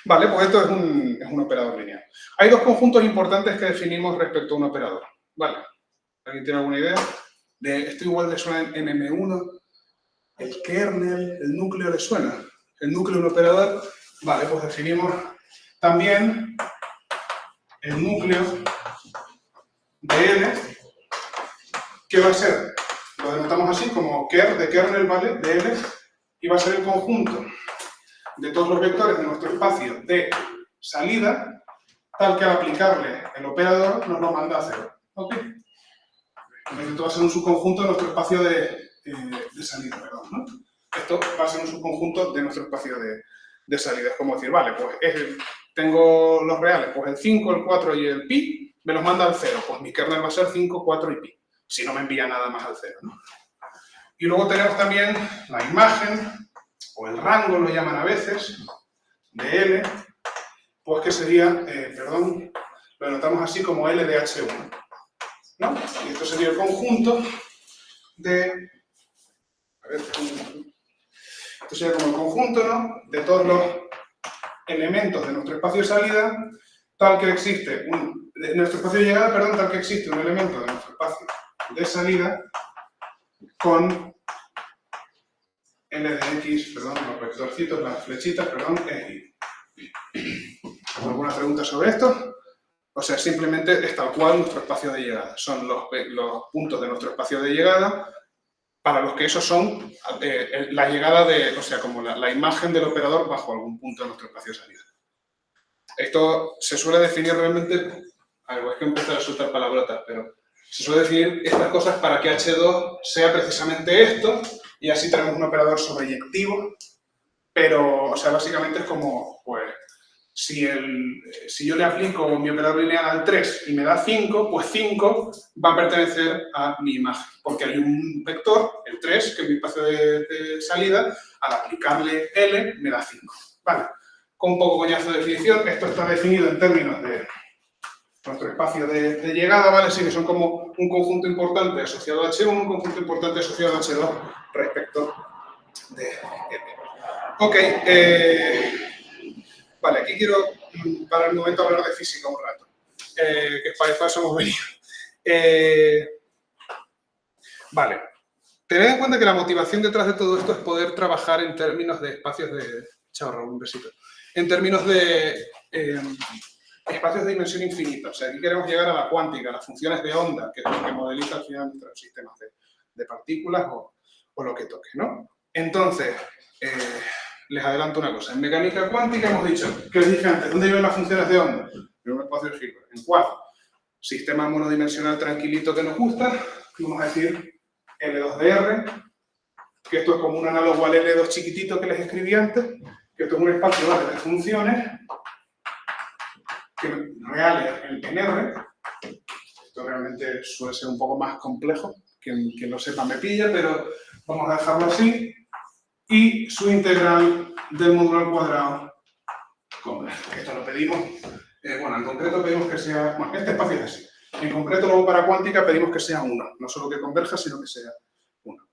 Vale, pues esto es un operador lineal. Hay dos conjuntos importantes que definimos respecto a un operador. Vale, ¿alguien tiene alguna idea? Esto igual le suena en M1, el kernel, el núcleo le suena. El núcleo de un operador, vale, pues definimos también el núcleo de L, que va a ser, lo denotamos así como ker de kernel, ¿vale? De L, y va a ser el conjunto de todos los vectores de nuestro espacio de salida, tal que al aplicarle el operador nos lo manda a cero. ¿Ok? Esto va a ser un subconjunto de nuestro espacio de salida, perdón, ¿no? Esto va a ser un subconjunto de nuestro espacio de salida. Es como decir, vale, pues tengo los reales, pues el 5, el 4 y el pi, me los manda al 0. Pues mi kernel va a ser 5, 4 y pi, si no me envía nada más al 0, ¿no? Y luego tenemos también la imagen, o el rango lo llaman a veces, de L, pues que sería, perdón, lo anotamos así como L de H1, ¿no? Y esto sería el conjunto de... A ver, esto sería como el conjunto, ¿no? De todos los elementos de nuestro espacio de salida, tal que existe de nuestro espacio de llegada, perdón, tal que existe un elemento de nuestro espacio de salida con L de X, perdón, los vectorcitos, las flechitas, perdón, es Y. ¿Alguna pregunta sobre esto? O sea, simplemente es tal cual nuestro espacio de llegada. Son los puntos de nuestro espacio de llegada, para los que esos son la llegada de, o sea, como la imagen del operador bajo algún punto de nuestro espacio de salida. Esto se suele definir realmente, algo es que empezar a soltar palabrotas, pero se suele definir estas cosas para que H2 sea precisamente esto, y así tenemos un operador sobreyectivo, pero, o sea, básicamente es como, pues, si yo le aplico mi operador lineal al 3 y me da 5, pues 5 va a pertenecer a mi imagen, porque hay un vector, el 3, que es mi espacio de salida, al aplicarle L me da 5. Vale, con un poco coñazo de definición, esto está definido en términos de nuestro espacio de llegada, ¿vale? Sí, que son como un conjunto importante asociado a H1, un conjunto importante asociado a H2 respecto de L. Ok, vale, aquí quiero para el momento hablar de física un rato, que para eso hemos venido. Vale, tened en cuenta que la motivación detrás de todo esto es poder trabajar en términos de espacios de... Chao, Raúl, un besito. En términos de espacios de dimensión infinita. O sea, aquí queremos llegar a la cuántica, a las funciones de onda, que es lo que modeliza al final nuestros sistemas de partículas o lo que toque, ¿no? Entonces, les adelanto una cosa. En mecánica cuántica hemos dicho, que les dije antes, ¿dónde viven las funciones de onda? En un espacio de Hilbert. ¿En cuál? Sistema monodimensional tranquilito que nos gusta, vamos a decir L2 de R, que esto es como un análogo al L2 chiquitito que les escribí antes, que esto es un espacio de funciones reales en R. Esto realmente suele ser un poco más complejo, quien lo sepa me pilla, pero vamos a dejarlo así. Y su integral del módulo al cuadrado converge. Esto lo pedimos, bueno, en concreto pedimos que sea, bueno, este espacio es así. En concreto, luego para cuántica pedimos que sea 1, no solo que converja, sino que sea 1.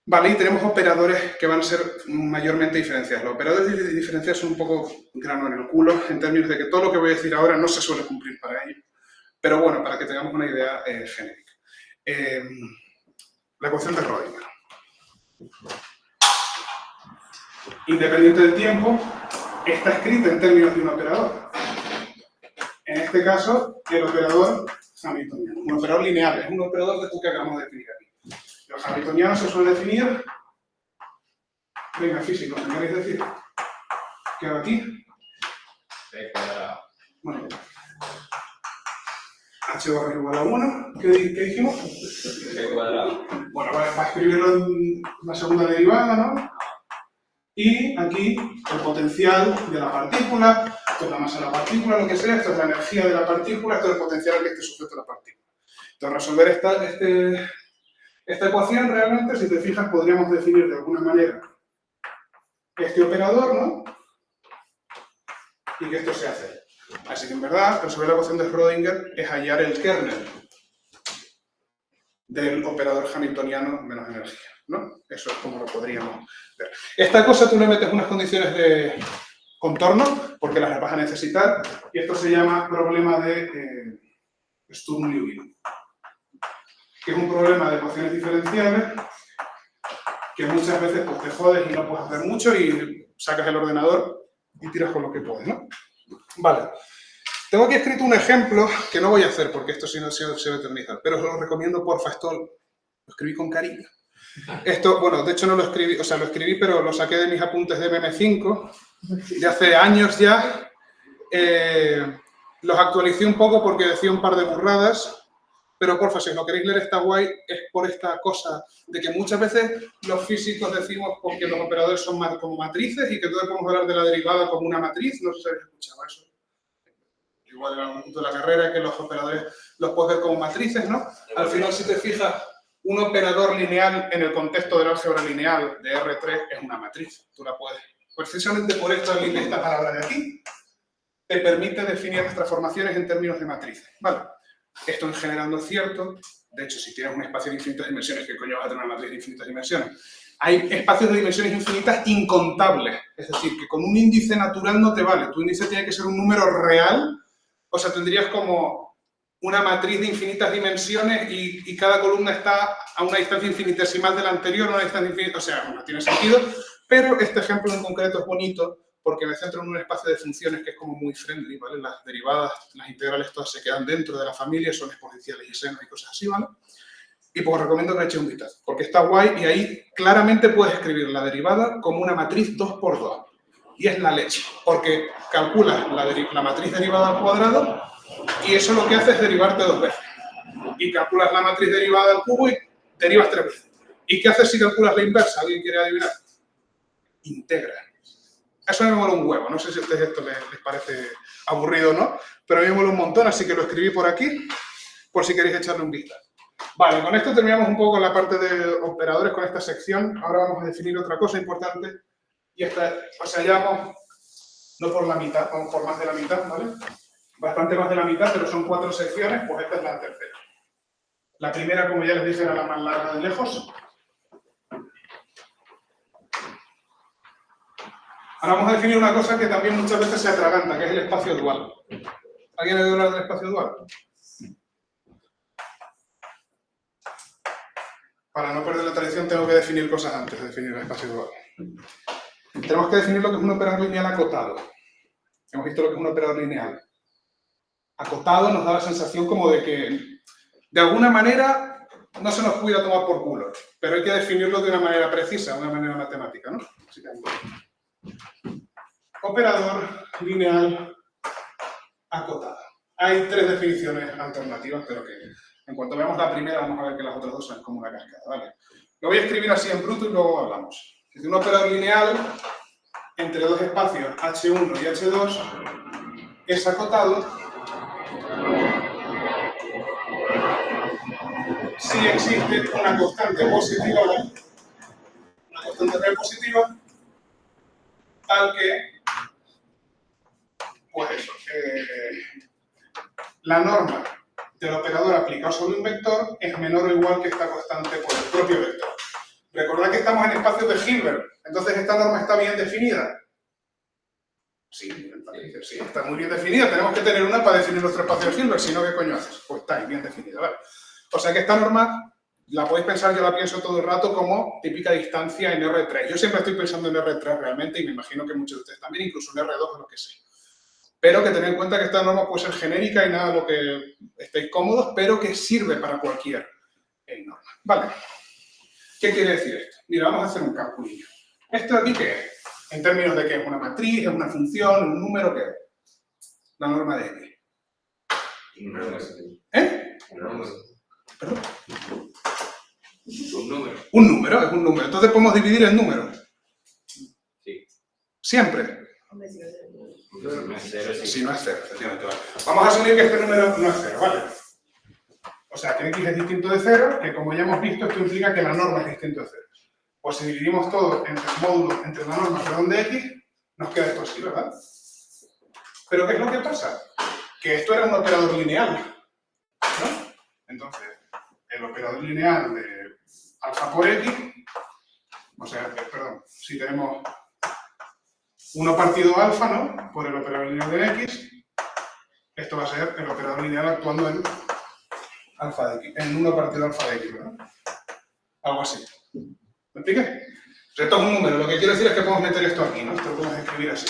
Vale, y tenemos operadores que van a ser mayormente diferenciados. Los operadores diferenciados son un poco grano en el culo, en términos de que todo lo que voy a decir ahora no se suele cumplir para ello. Pero bueno, para que tengamos una idea genérica. La ecuación de Rödinger. Independiente del tiempo, está escrita en términos de un operador. En este caso, el operador hamiltoniano. Un operador lineal, es un operador de esto que acabamos de definir aquí. Los hamiltonianos se suelen definir... Venga, físicos, ¿qué queréis decir? ¿Qué hago aquí? C cuadrado. Bueno, h barra es igual a 1. ¿Qué dijimos? C cuadrado. Bueno, para escribirlo en la segunda derivada, ¿no? Y aquí el potencial de la partícula, esto es la masa de la partícula, lo que sea, esto es la energía de la partícula, esto es el potencial al que esté sujeto la partícula. Entonces, resolver esta ecuación realmente, si te fijas, podríamos definir de alguna manera este operador, ¿no? Y que esto se hace. Así que en verdad, resolver la ecuación de Schrödinger es hallar el kernel del operador hamiltoniano menos energía, ¿no? Eso es como lo podríamos ver. Esta cosa tú le metes unas condiciones de contorno, porque las vas a necesitar, y esto se llama problema de Sturm-Liouville, que es un problema de ecuaciones diferenciales que muchas veces pues, te jodes y no puedes hacer mucho y sacas el ordenador y tiras con lo que puedes, ¿no? Vale. Tengo aquí escrito un ejemplo que no voy a hacer porque esto si no se va a eternizar, pero os lo recomiendo, porfa, esto lo escribí con cariño. Esto, bueno, de hecho no lo escribí, o sea, lo escribí, pero lo saqué de mis apuntes de MM5, de hace años ya. Los actualicé un poco porque decía un par de burradas, pero porfa, si os lo queréis leer está guay, es por esta cosa de que muchas veces los físicos decimos porque los operadores son como matrices y que entonces podemos hablar de la derivada como una matriz, no sé si habéis escuchado eso. Igual en algún punto de la carrera que los operadores los puedes ver como matrices, ¿no? Al final, si te fijas, un operador lineal en el contexto del álgebra lineal de R3 es una matriz. Tú la puedes, precisamente por esta palabra de aquí, te permite definir las transformaciones en términos de matrices. Vale. Esto en general no es cierto. De hecho, si tienes un espacio de infinitas dimensiones, ¿qué coño vas a tener una matriz de infinitas dimensiones? Hay espacios de dimensiones infinitas incontables. Es decir, que con un índice natural no te vale. Tu índice tiene que ser un número real. O sea, tendrías como una matriz de infinitas dimensiones y cada columna está a una distancia infinitesimal de la anterior, a una distancia infinita. O sea, no tiene sentido. Pero este ejemplo en concreto es bonito porque me centro en un espacio de funciones que es como muy friendly, ¿vale? Las derivadas, las integrales todas se quedan dentro de la familia, son exponenciales y senos y cosas así, ¿vale? Y pues os recomiendo que le echéis un vistazo, porque está guay y ahí claramente puedes escribir la derivada como una matriz 2×2. Y es la leche, porque calculas la matriz derivada al cuadrado y eso lo que hace es derivarte 2 veces. Y calculas la matriz derivada al cubo y derivas 3 veces. ¿Y qué haces si calculas la inversa? ¿Alguien quiere adivinar? Integra. Eso me mola un huevo, no sé si a ustedes esto les parece aburrido o no, pero a mí me mola un montón, así que lo escribí por aquí, por si queréis echarle un vistazo. Vale, con esto terminamos un poco la parte de operadores con esta sección. Ahora vamos a definir otra cosa importante, y esta, o sea, ya vamos, no por la mitad, vamos por más de la mitad, ¿vale? Bastante más de la mitad, pero son 4 secciones, pues esta es la tercera. La primera, como ya les dije, era la más larga de lejos. Ahora vamos a definir una cosa que también muchas veces se atraganta, que es el espacio dual. ¿Alguien ha oído hablar del espacio dual? Para no perder la tradición tengo que definir cosas antes de definir el espacio dual. Tenemos que definir lo que es un operador lineal acotado. Hemos visto lo que es un operador lineal. Acotado nos da la sensación como de que, de alguna manera, no se nos pudiera tomar por culo, pero hay que definirlo de una manera precisa, de una manera matemática, ¿no? Así que, operador lineal acotado. Hay 3 definiciones alternativas, pero que en cuanto veamos la primera vamos a ver que las otras 2 son como una cascada, ¿vale? Lo voy a escribir así en bruto y luego hablamos. Es un operador lineal entre 2 espacios H1 y H2 es acotado si existe una constante positiva, una constante real positiva, tal que pues eso, la norma del operador aplicado sobre un vector es menor o igual que esta constante por el propio vector. Recordad que estamos en espacios de Hilbert, entonces esta norma está bien definida. Sí, está muy bien definida. Tenemos que tener una para definir nuestro espacio de Hilbert, si no, ¿qué coño haces? Pues está bien definida, ¿vale? O sea que esta norma la podéis pensar, yo la pienso todo el rato como típica distancia en R3. Yo siempre estoy pensando en R3 realmente y me imagino que muchos de ustedes también, incluso en R2 o lo que sea. Pero que tened en cuenta que esta norma puede ser genérica y nada de lo que estéis cómodos, pero que sirve para cualquier norma. Vale. ¿Qué quiere decir esto? Mira, vamos a hacer un calculillo. ¿Esto de aquí qué es? En términos de qué es una matriz, es una función, un número, ¿qué es? La norma de X. ¿Eh? ¿Perdón? Un número. Un número, es un número. Entonces podemos dividir el número. Sí. Siempre. Hombre, si no sé. Si no es cero, sí. Si no es cero, efectivamente. Vale. Vamos a asumir que este número no es cero, ¿vale? O sea, que X es distinto de cero, que como ya hemos visto, esto implica que la norma es distinto de cero. Pues si dividimos todo entre el módulo, entre la norma, perdón, de X, nos queda esto así, ¿verdad? Pero ¿qué es lo que pasa? Que esto era un operador lineal, ¿no? Entonces, el operador lineal de alfa por X, o sea, perdón, si tenemos 1 partido alfa, ¿no? Por el operador lineal de X, esto va a ser el operador lineal actuando en alfa de X, en 1 partido alfa de X, ¿verdad? Algo así. ¿Me expliqué? Esto es un número, lo que quiero decir es que podemos meter esto aquí, ¿no? Esto lo podemos escribir así.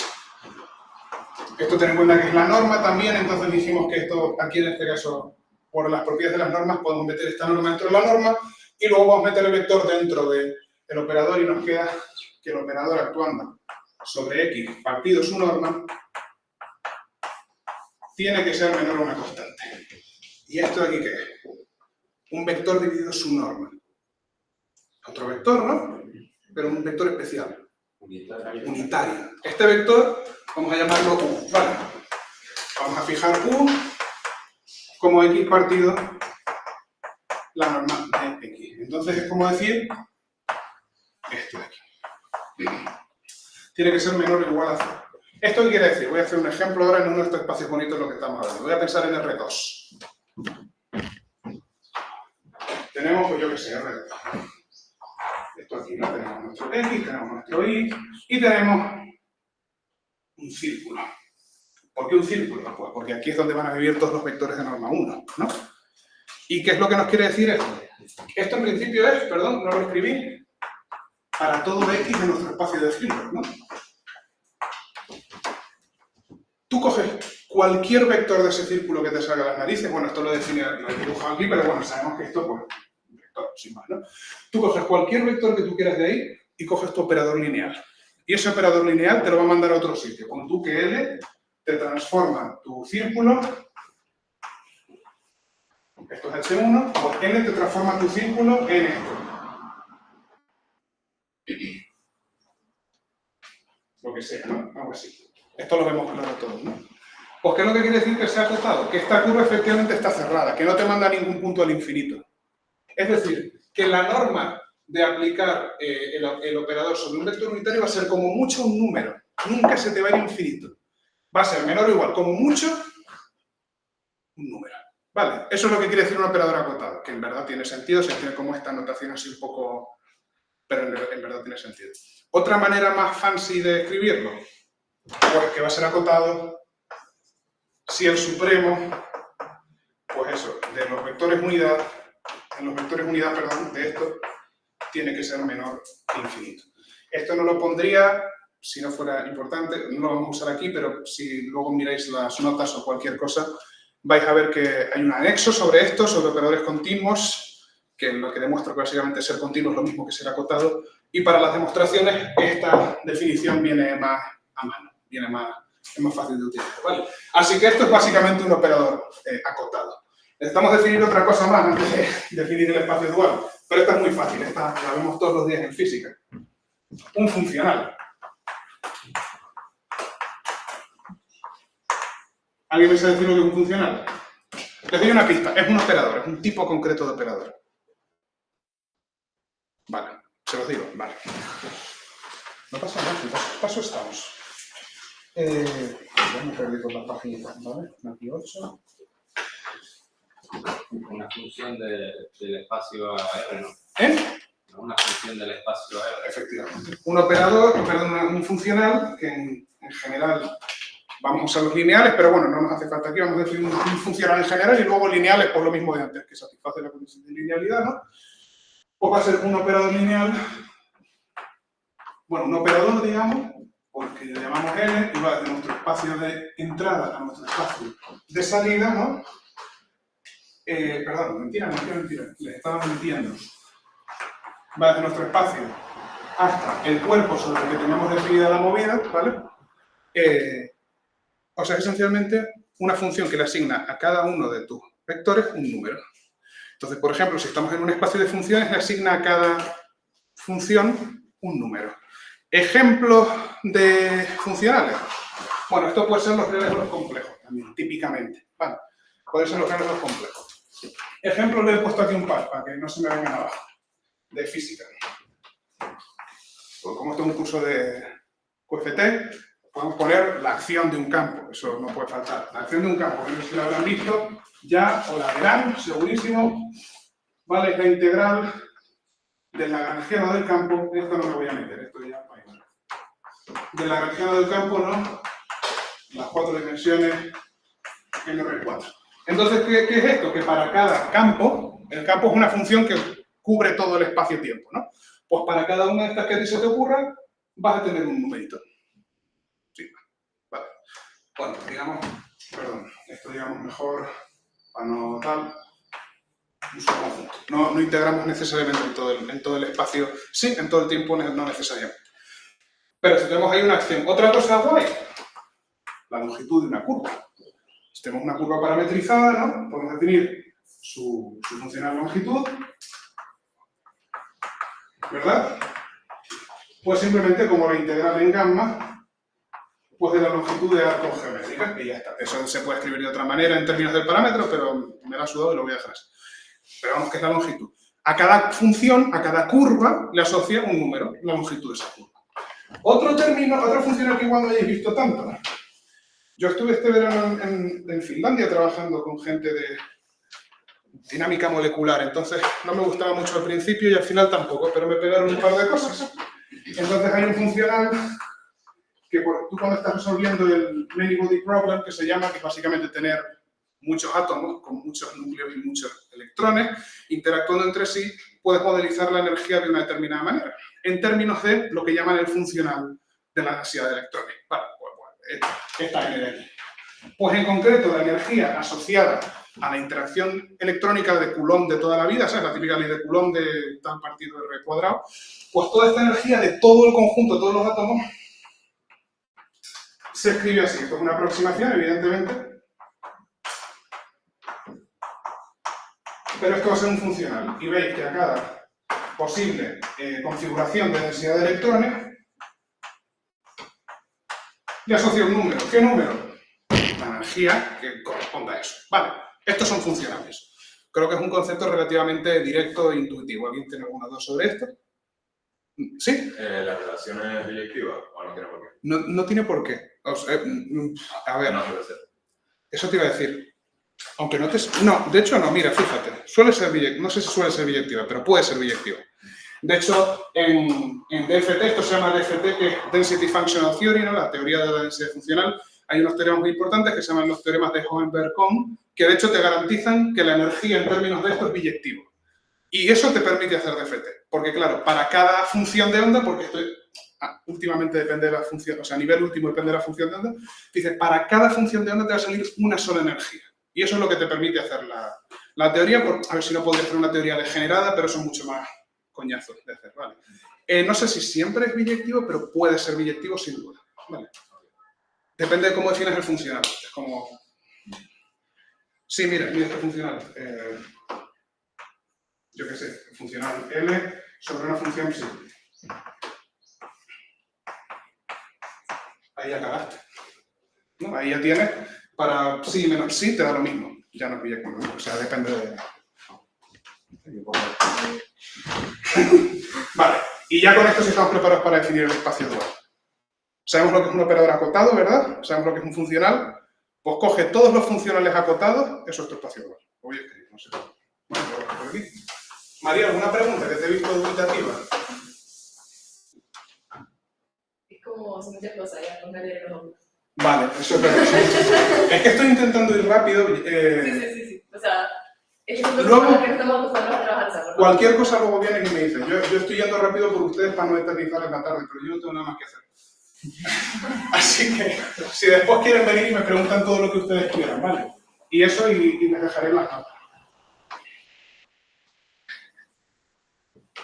Esto ten en cuenta que es la norma también, entonces dijimos que esto, aquí en este caso, por las propiedades de las normas, podemos meter esta norma dentro de la norma y luego vamos a meter el vector dentro del operador y nos queda que el operador actuando sobre X partido su norma tiene que ser menor a una constante. ¿Y esto de aquí qué es? Un vector dividido su norma. Otro vector, ¿no? Pero un vector especial. Unitario. Este vector vamos a llamarlo U, ¿vale? Vamos a fijar U como X partido la norma de X. Entonces es como decir esto de aquí. Tiene que ser menor o igual a 0. ¿Esto qué quiere decir? Voy a hacer un ejemplo ahora en uno de estos espacios bonitos de lo que estamos hablando. Voy a pensar en R2. Tenemos, pues yo qué sé, R2. Esto aquí, ¿no? Tenemos nuestro X, tenemos nuestro Y y tenemos un círculo. ¿Por qué un círculo? Pues porque aquí es donde van a vivir todos los vectores de norma 1, ¿no? ¿Y qué es lo que nos quiere decir esto? Esto en principio es, perdón, no lo escribí, para todo X de nuestro espacio de Hilbert, ¿no? Tú coges cualquier vector de ese círculo que te salga a las narices, bueno, esto lo define, lo he dibujado aquí, pero bueno, sabemos que esto, pues, vector, sin más, ¿no? Tú coges cualquier vector que tú quieras de ahí y coges tu operador lineal. Y ese operador lineal te lo va a mandar a otro sitio. Con tú que L te transforma tu círculo, esto es S1, pues N te transforma tu círculo en esto. Lo que sea, ¿no? Algo así. Esto lo vemos claro todos, ¿no? Pues ¿qué es lo que quiere decir que se ha acotado? Que esta curva efectivamente está cerrada, que no te manda a ningún punto al infinito. Es decir, que la norma de aplicar el operador sobre un vector unitario va a ser como mucho un número. Nunca se te va a ir infinito. Va a ser menor o igual, como mucho, un número. Vale, eso es lo que quiere decir un operador acotado, que en verdad tiene sentido, se tiene como esta notación así un poco, pero en verdad tiene sentido. Otra manera más fancy de escribirlo, pues que va a ser acotado si el supremo, pues eso, de los vectores unidad, perdón, de esto, tiene que ser menor que infinito. Esto no lo pondría, si no fuera importante, no lo vamos a usar aquí, pero si luego miráis las notas o cualquier cosa, vais a ver que hay un anexo sobre esto, sobre operadores continuos, que lo que demuestra que básicamente ser continuo es lo mismo que ser acotado, y para las demostraciones esta definición viene más a mano, es más fácil de utilizar, ¿vale? Así que esto es básicamente un operador acotado. Necesitamos definir otra cosa más antes de definir el espacio dual, pero esta es muy fácil, esta la vemos todos los días en física. Un funcional. ¿Alguien me sabe decir lo que es un funcional? Les doy una pista, es un operador, es un tipo concreto de operador. Vale, se los digo, vale. No pasa nada, paso estamos. Ya me perdí con la paginita, ¿vale? Aquí 8. Una función del espacio a R, ¿no? Una función del espacio a R. Efectivamente. Un operador, perdón, un funcional, que en general vamos a usar los lineales, pero bueno, no nos hace falta aquí, vamos a definir un funcional en general y luego lineales por lo mismo de antes, que satisface la condición de linealidad, ¿no? Pues va a ser un operador lineal, bueno, un operador, digamos, porque le llamamos L y va de nuestro espacio de entrada a nuestro espacio de salida, ¿no? Perdón, mentira, le estaba mintiendo. Va desde nuestro espacio hasta el cuerpo sobre el que tenemos definida la movida, ¿vale? O sea, esencialmente una función que le asigna a cada uno de tus vectores un número. Entonces, por ejemplo, si estamos en un espacio de funciones, le asigna a cada función un número. Ejemplos de funcionales. Bueno, esto puede ser los reales o los complejos también, típicamente. Vale. Pueden ser los reales o los complejos. Ejemplos le he puesto aquí un par, para que no se me vengan abajo, de física. Pues como esto es un curso de QFT, podemos poner la acción de un campo, eso no puede faltar. La acción de un campo, no sé si la habrán visto, ya o la verán, segurísimo. Vale, es la integral de la granjeada del campo, esto no me voy a meter, esto ya para ahí. De la granjeada del campo, ¿no? Las 4 dimensiones en R4. Entonces, ¿qué es esto? Que para cada campo, el campo es una función que cubre todo el espacio-tiempo, ¿no? Pues para cada una de estas que a ti se te ocurra, vas a tener un numerito. Sí, vale. Bueno, digamos, perdón, esto digamos mejor, para no tal, un subconjunto. No integramos necesariamente en todo el espacio, sí, en todo el tiempo no necesariamente. Pero si tenemos ahí una acción. Otra cosa guay, la longitud de una curva. Si tenemos una curva parametrizada, ¿no? Podemos definir su funcional longitud, ¿verdad? Pues simplemente como la integral en gamma, pues de la longitud de arcos geométricas, y ya está. Eso se puede escribir de otra manera en términos del parámetro, pero me la ha sudado y lo voy a dejar así. Pero vamos, que es la longitud. A cada función, a cada curva, le asocia un número, la longitud de esa curva. Otro término, otra funcional que igual no hayáis visto tanto. Yo estuve este verano en Finlandia trabajando con gente de dinámica molecular, entonces no me gustaba mucho al principio y al final tampoco, pero me pegaron un par de cosas. Entonces hay un funcional que tú cuando estás resolviendo el Many Body Problem, que se llama, que es básicamente tener muchos átomos con muchos núcleos y muchos electrones interactuando entre sí, puedes modelizar la energía de una determinada manera, en términos de lo que llaman el funcional de la densidad de electrones. Vale, pues, esta N de aquí. Pues en concreto, la energía asociada a la interacción electrónica de Coulomb de toda la vida, ¿sabes? La típica ley de Coulomb de tal partido de R cuadrado, pues toda esta energía de todo el conjunto, todos los átomos, se escribe así. Esto es una aproximación, evidentemente, pero esto va a ser un funcional. Y veis que a cada posible configuración de densidad de electrones le asocia un número. ¿Qué número? La energía que corresponda a eso. Vale, estos son funcionales. Creo que es un concepto relativamente directo e intuitivo. ¿Alguien tiene alguna duda sobre esto? ¿Sí? ¿La relación es biyectiva o no tiene por qué? No tiene por qué. O sea, a ver, No puede ser. eso te iba a decir. Aunque no te... No, de hecho no, mira, fíjate. Suele ser biyectiva, no sé si suele ser biyectiva, pero puede ser biyectiva. De hecho, en DFT, esto se llama DFT, que es Density Functional Theory, ¿no? La teoría de la densidad funcional. Hay unos teoremas muy importantes que se llaman los teoremas de Hohenberg-Kohn, que de hecho te garantizan que la energía en términos de esto es biyectivo. Y eso te permite hacer DFT. Porque claro, para cada función de onda, porque esto últimamente depende de la función, o sea, a nivel último depende de la función de onda, dice, para cada función de onda te va a salir una sola energía. Y eso es lo que te permite hacer la teoría. A ver si no podría hacer una teoría degenerada, pero eso es mucho más coñazo de hacer, ¿vale? No sé si siempre es biyectivo, pero puede ser biyectivo sin duda, ¿vale? Depende de cómo defines el funcional. Es como... Sí, mira este funcional. Yo qué sé, el funcional L sobre una función psi. Ahí acabaste. ¿No? Ahí ya tienes, para psi menos psi te da lo mismo. Ya no es biyectivo, ¿no? O sea, depende de... Vale, y ya con esto sí estamos preparados para definir el espacio dual. Sabemos lo que es un operador acotado, ¿verdad? Sabemos lo que es un funcional. Pues coge todos los funcionales acotados, eso es tu espacio dual. Lo voy a escribir, no sé. Bueno, lo por aquí. María, ¿alguna pregunta que te he visto dubitativa? Es como son muchas cosas, ya ponerle los ojos. Vale, eso es verdad. Es que estoy intentando ir rápido. Sí. O sea, es que son Luego- cosas que no estamos acostumbrados a trabajar, ¿sabes? Cualquier cosa luego vienes y me dices. Yo estoy yendo rápido por ustedes para no eternizar en la tarde, pero yo no tengo nada más que hacer. Así que, si después quieren venir y me preguntan todo lo que ustedes quieran, ¿vale? Y eso, y les dejaré en la tabla.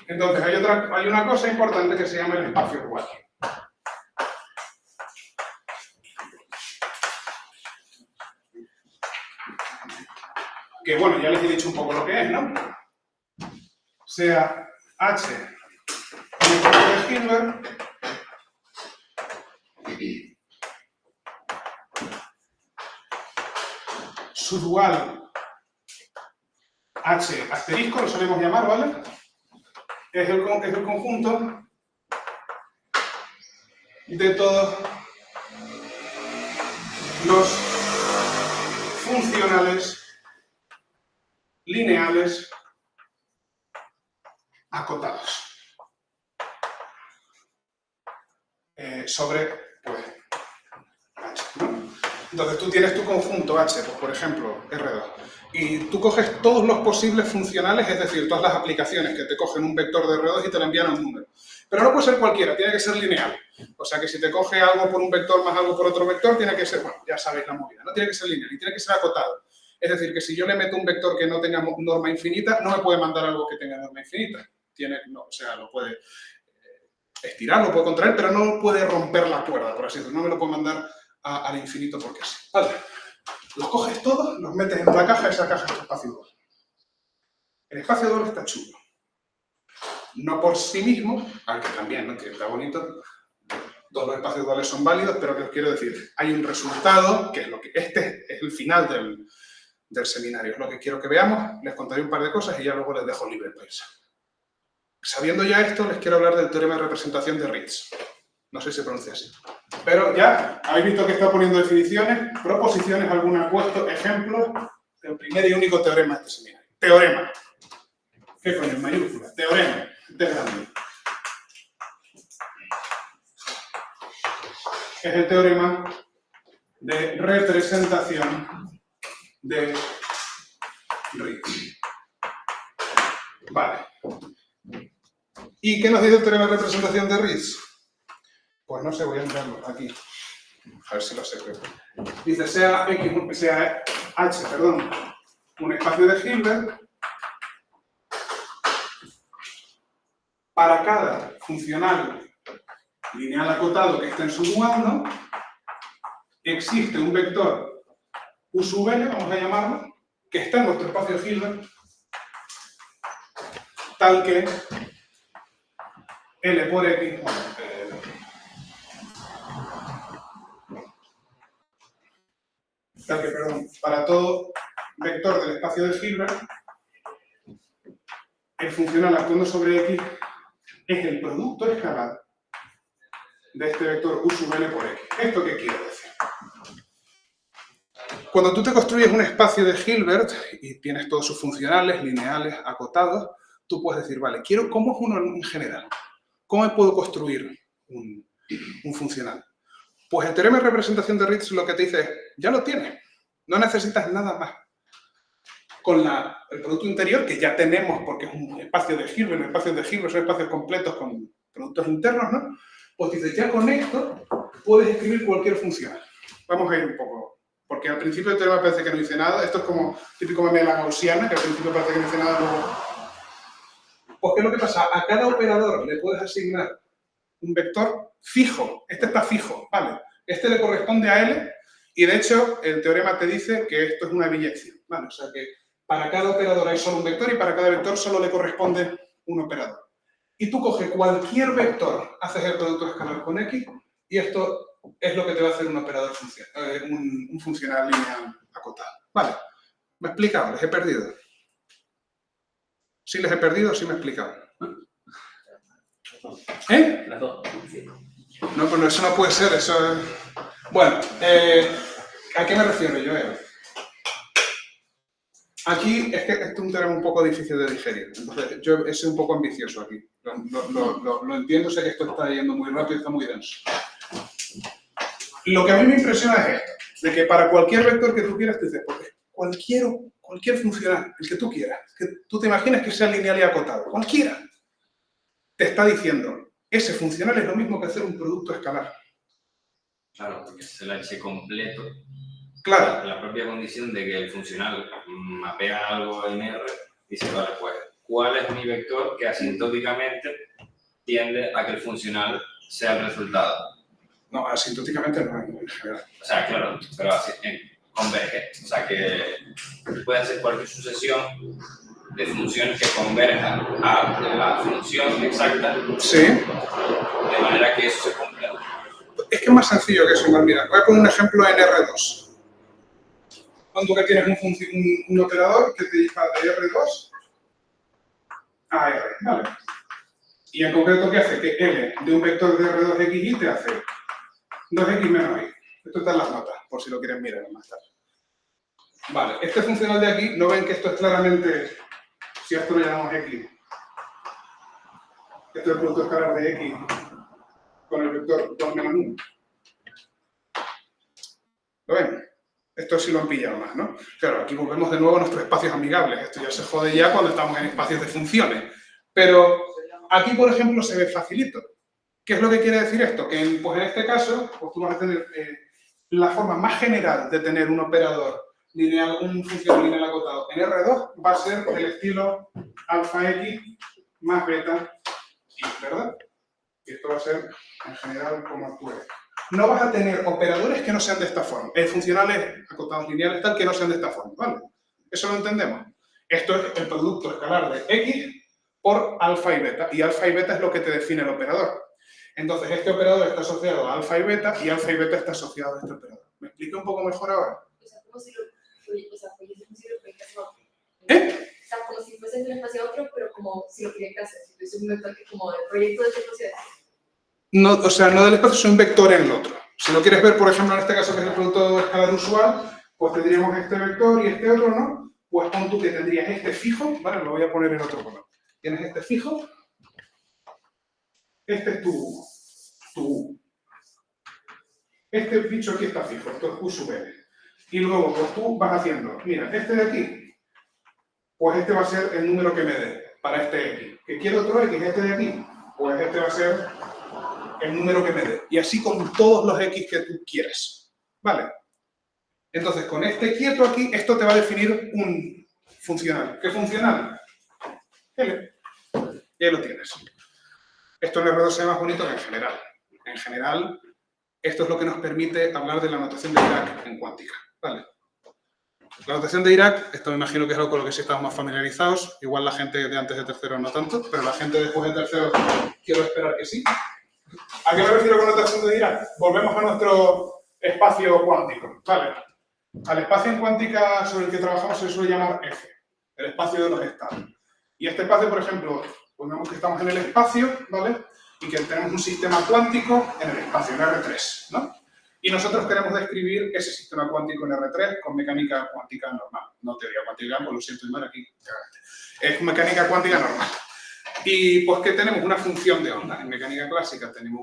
Entonces, hay una cosa importante que se llama el espacio igual. Que bueno, ya les he dicho un poco lo que es, ¿no? Sea H un espacio de Hilbert su dual H asterisco, lo solemos llamar, ¿vale? Es el conjunto de todos los funcionales lineales acotados sobre, pues, H, ¿no? Entonces tú tienes tu conjunto H, pues, por ejemplo, R2, y tú coges todos los posibles funcionales, es decir, todas las aplicaciones que te cogen un vector de R2 y te lo envían a un número. Pero no puede ser cualquiera, tiene que ser lineal. O sea que si te coge algo por un vector más algo por otro vector, tiene que ser, bueno, ya sabéis la movida, no tiene que ser lineal y tiene que ser acotado. Es decir, que si yo le meto un vector que no tenga norma infinita, no me puede mandar algo que tenga norma infinita. O sea, lo puede estirar, lo puede contraer, pero no puede romper la cuerda, por así decirlo. No me lo puede mandar al infinito porque sí. Vale. Los coges todos, los metes en una caja, esa caja es tu espacio doble. El espacio doble está chulo. No por sí mismo, aunque también, ¿no? Que está bonito. Todos los espacios dobles son válidos, pero que os quiero decir, hay un resultado, que es lo que este es el final del seminario. Es lo que quiero que veamos, les contaré un par de cosas y ya luego les dejo libre pensar. Sabiendo ya esto, les quiero hablar del teorema de representación de Ritz. No sé si se pronuncia así. Pero ya habéis visto que está poniendo definiciones, proposiciones, alguna puesto, ejemplos del primer y único teorema de este seminario. Teorema. ¿Qué coño? En mayúscula. Teorema. Este es grande. Es el teorema de representación de Ritz. Vale. ¿Y qué nos dice el teorema de representación de Ritz? Pues no sé, voy a entrarlo aquí. A ver si lo sé. Dice, sea H, un espacio de Hilbert para cada funcional lineal acotado que esté en su dual, ¿no? Existe un vector U sub n, vamos a llamarlo, que está en nuestro espacio de Hilbert, tal que L por X, para todo vector del espacio de Hilbert, el funcional actuando sobre X es el producto escalar de este vector U sub n por X. ¿Esto qué quiere decir? Cuando tú te construyes un espacio de Hilbert y tienes todos sus funcionales, lineales, acotados, tú puedes decir, vale, ¿cómo es uno en general? ¿Cómo me puedo construir un funcional? Pues el teorema de representación de Ritz lo que te dice es, ya lo tienes, no necesitas nada más. Con el producto interior, que ya tenemos porque es un espacio de Hilbert, los espacios de Hilbert son espacios completos con productos internos, ¿no? Pues dices, ya con esto puedes escribir cualquier funcional. Vamos a ir un poco, porque al principio el teorema parece que no dice nada, esto es como típico meme de la gaussiana, que al principio parece que no dice nada, luego... Pues ¿qué es lo que pasa? A cada operador le puedes asignar un vector fijo, este está fijo, ¿vale? Este le corresponde a L, y de hecho el teorema te dice que esto es una biyección, ¿vale? O sea que para cada operador hay solo un vector y para cada vector solo le corresponde un operador. Y tú coges cualquier vector, haces el producto escalar con X, y esto es lo que te va a hacer un operador funcional, un funcional lineal acotado. Vale, ¿me he explicado? ¿Les he perdido? ¿Sí les he perdido o sí me he explicado? ¿Eh? Las dos. No, pero eso no puede ser, eso es... Bueno, ¿a qué me refiero yo? Aquí es que este es un teorema un poco difícil de digerir, entonces yo he sido un poco ambicioso aquí. Lo entiendo, sé que esto está yendo muy rápido y está muy denso. Lo que a mí me impresiona es esto, de que para cualquier vector que tú quieras, te dices, porque cualquier funcional, el que tú quieras, que tú te imaginas que sea lineal y acotado, cualquiera, te está diciendo, ese funcional es lo mismo que hacer un producto escalar. Claro, porque es el H completo. Claro, La propia condición de que el funcional mapea algo en R, dice, vale, pues, ¿cuál es mi vector que asintóticamente tiende a que el funcional sea el resultado? no, asintóticamente no en general. O sea, claro, pero así, converge. O sea, que puede hacer cualquier sucesión de funciones que converjan a la función exacta, Sí, de manera que eso se cumpla. es que es más sencillo que eso, igual. Mira, voy a poner un ejemplo en R2. Cuando que tienes un operador que te diga de R2 a R, ¿vale? Y en concreto, ¿qué hace? Que L de un vector de R2xy te hace 2x menos y. Esto está en las notas, por si lo quieren mirar más tarde. Vale, este funcional de aquí, ¿no ven que esto es claramente, si a esto lo llamamos x, esto es el producto escalar de x con el vector 2 menos 1? ¿Lo ven? Esto sí lo han pillado más, ¿no? Claro, aquí volvemos de nuevo a nuestros espacios amigables. Esto ya se jode ya cuando estamos en espacios de funciones. Pero aquí, por ejemplo, se ve facilito. ¿Qué es lo que quiere decir esto? Que pues en este caso, pues tú vas a tener la forma más general de tener un operador lineal, un funcional lineal acotado en R2 va a ser del estilo alfa x más beta y, ¿verdad? Y esto va a ser, en general, como actúe. No vas a tener operadores que no sean de esta forma, funcionales acotados lineales tal que no sean de esta forma, ¿vale? Eso lo entendemos. Esto es el producto escalar de x por alfa y beta es lo que te define el operador. Entonces, este operador está asociado a alfa y beta está asociado a este operador. ¿Me explico un poco mejor ahora? O sea, como si lo proyectas a otro. ¿Eh? O sea, como si fuese de un espacio a otro, pero como si lo proyectas, si fuese un vector que como el proyecto de este espacio. No, o sea, no del espacio, es un vector en el otro. Si lo quieres ver, por ejemplo, en este caso, que es el producto escalar usual, pues tendríamos este vector y este otro, ¿no? Pues pon tú que tendrías este fijo, ¿vale? Lo voy a poner en otro color. Tienes este fijo, este es tu U. Este bicho aquí está fijo, esto es U sub L. Y luego, pues tú vas haciendo, mira, este de aquí, pues este va a ser el número que me dé para este X. Que quiero otro X, este de aquí, pues este va a ser el número que me dé. Y así con todos los X que tú quieras. ¿Vale? Entonces, con este quieto aquí, esto te va a definir un funcional. ¿Qué funcional? L. Y ahí lo tienes. Esto en R2 se ve más bonito que en general. En general, esto es lo que nos permite hablar de la notación de Dirac en cuántica. ¿Vale? La notación de Dirac, esto me imagino que es algo con lo que sí estamos más familiarizados. Igual la gente de antes de tercero no tanto, pero la gente después de tercero quiero esperar que sí. ¿A qué me refiero con notación de Dirac? Volvemos a nuestro espacio cuántico. ¿Vale? Al espacio en cuántica sobre el que trabajamos se suele llamar F, el espacio de los estados. Y este espacio, por ejemplo, pongamos que estamos en el espacio, ¿vale? Y que tenemos un sistema cuántico en el espacio, en R3, ¿no? Y nosotros queremos describir ese sistema cuántico en R3 con mecánica cuántica normal. No teoría cuántica, pues lo siento mal aquí, cagaste. Es mecánica cuántica normal. Y pues que tenemos una función de onda. En mecánica clásica tenemos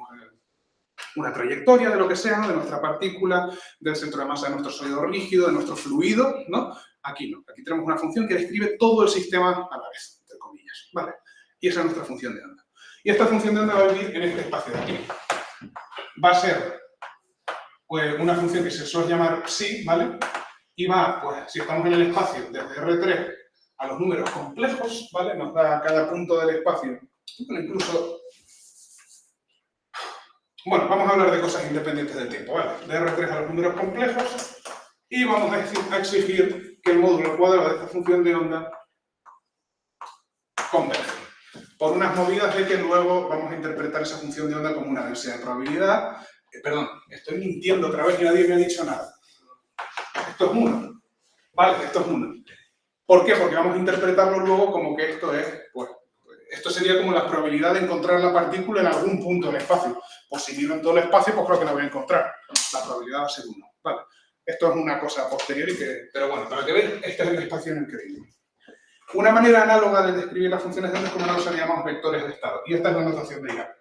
una trayectoria de lo que sea, ¿no? De nuestra partícula, del centro de masa de nuestro sólido rígido, de nuestro fluido, ¿no? Aquí no. Aquí tenemos una función que describe todo el sistema a la vez, entre comillas, ¿vale? Y esa es nuestra función de onda. Y esta función de onda va a vivir en este espacio de aquí. Va a ser pues, una función que se suele llamar psi, ¿vale? Y va, pues, si estamos en el espacio desde R3 a los números complejos, ¿vale? Nos da cada punto del espacio, incluso... Bueno, vamos a hablar de cosas independientes del tiempo, ¿vale? De R3 a los números complejos y vamos a exigir que el módulo cuadrado de esta función de onda converge. Por unas movidas de que luego vamos a interpretar esa función de onda como una densidad de probabilidad. Perdón, estoy mintiendo otra vez y nadie me ha dicho nada. Esto es 1. Vale, esto es 1. ¿Por qué? Porque vamos a interpretarlo luego como que esto es, pues, esto sería como la probabilidad de encontrar la partícula en algún punto del espacio. Pues si miro en todo el espacio, pues creo que la voy a encontrar. La probabilidad va a ser 1. Vale. Esto es una cosa posterior y que... Pero bueno, para que veáis, este es el espacio en el que vivimos. Una manera análoga de describir las funciones de onda es como una cosa que llamamos vectores de estado. Y esta es la notación de Dirac.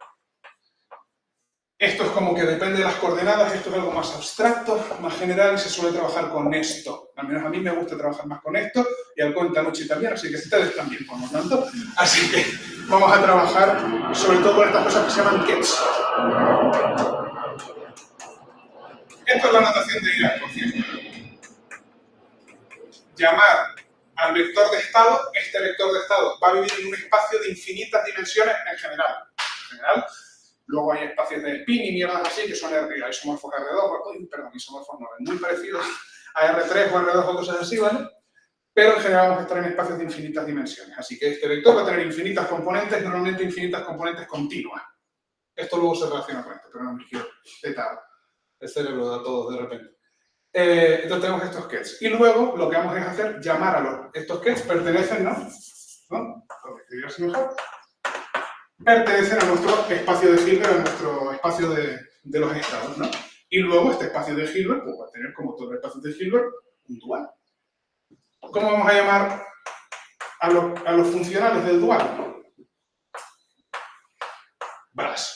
Esto es como que depende de las coordenadas, esto es algo más abstracto, más general, y se suele trabajar con esto. Al menos a mí me gusta trabajar más con esto, y al Cuentanucci también, así que ustedes también, por lo tanto. Así que vamos a trabajar sobre todo con estas cosas que se llaman gets. Esto es la notación de Dirac, por cierto. Llamar al vector de estado, este vector de estado va a vivir en un espacio de infinitas dimensiones en general. Luego hay espacios de spin y mierdas así que son isomorfos R2, perdón, isomorfos no, muy parecidos a R3 o R2 o cosas así, ¿vale? Pero en general vamos a estar en espacios de infinitas dimensiones. Así que este vector va a tener infinitas componentes, normalmente infinitas componentes continuas. Esto luego se relaciona con esto, pero no me quiero detallar. El cerebro da todo de repente. Entonces tenemos estos gets. Y luego lo que vamos a hacer es llamar a estos gets, pertenecen, ¿no? Lo escribir así mejor. Pertenecen a nuestro espacio de Hilbert, a nuestro espacio de los estados, ¿no? Y luego este espacio de Hilbert pues, va a tener, como todos los espacios de Hilbert, un dual. ¿Cómo vamos a llamar a los funcionales del dual? Bras.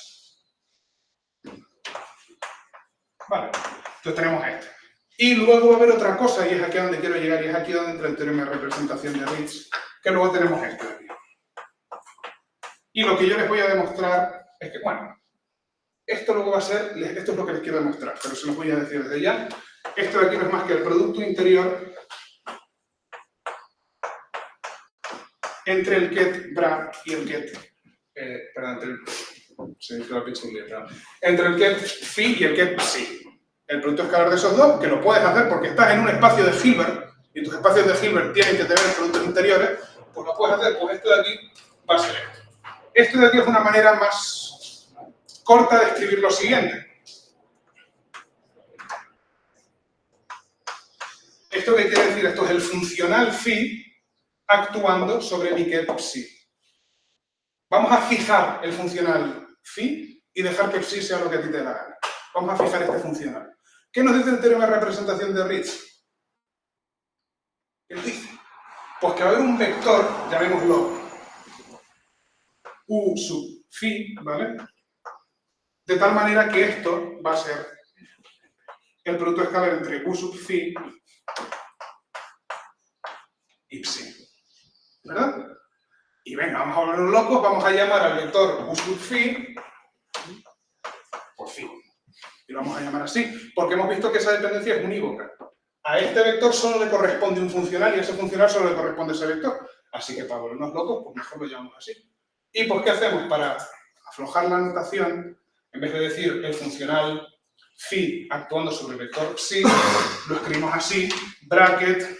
Vale, entonces tenemos este. Y luego va a haber otra cosa, y es aquí a donde quiero llegar, y es aquí donde entra el teorema de representación de Ritz, que luego tenemos esto de aquí. Y lo que yo les voy a demostrar es que, bueno, esto luego va a ser, esto es lo que les quiero demostrar, pero se los voy a decir desde ya. Esto de aquí no es más que el producto interior entre el get bra y el get, entre el get phi y el get psi. El producto escalar de esos dos, que lo puedes hacer porque estás en un espacio de Hilbert, y tus espacios de Hilbert tienen que tener productos interiores, pues lo puedes hacer, pues esto de aquí va a ser esto. Esto de aquí es una manera más corta de escribir lo siguiente. ¿Esto qué quiere decir? Esto es el funcional phi actuando sobre mi get psi. Vamos a fijar el funcional phi y dejar que psi sea lo que a ti te dé la gana. Vamos a fijar este funcional. ¿Qué nos dice el teorema de representación de Ritz? ¿Qué nos dice? Pues que va a haber un vector, llamémoslo U sub phi, ¿vale? De tal manera que esto va a ser el producto escalar entre U sub phi y psi. ¿Verdad? Y venga, vamos a volvernos locos, vamos a llamar al vector U sub phi por phi. Y lo vamos a llamar así, porque hemos visto que esa dependencia es unívoca. A este vector solo le corresponde un funcional y a ese funcional solo le corresponde ese vector. Así que para volvernos locos, pues mejor lo llamamos así. ¿Y pues qué hacemos? Para aflojar la notación, en vez de decir el funcional phi actuando sobre el vector psi, lo escribimos así, bracket,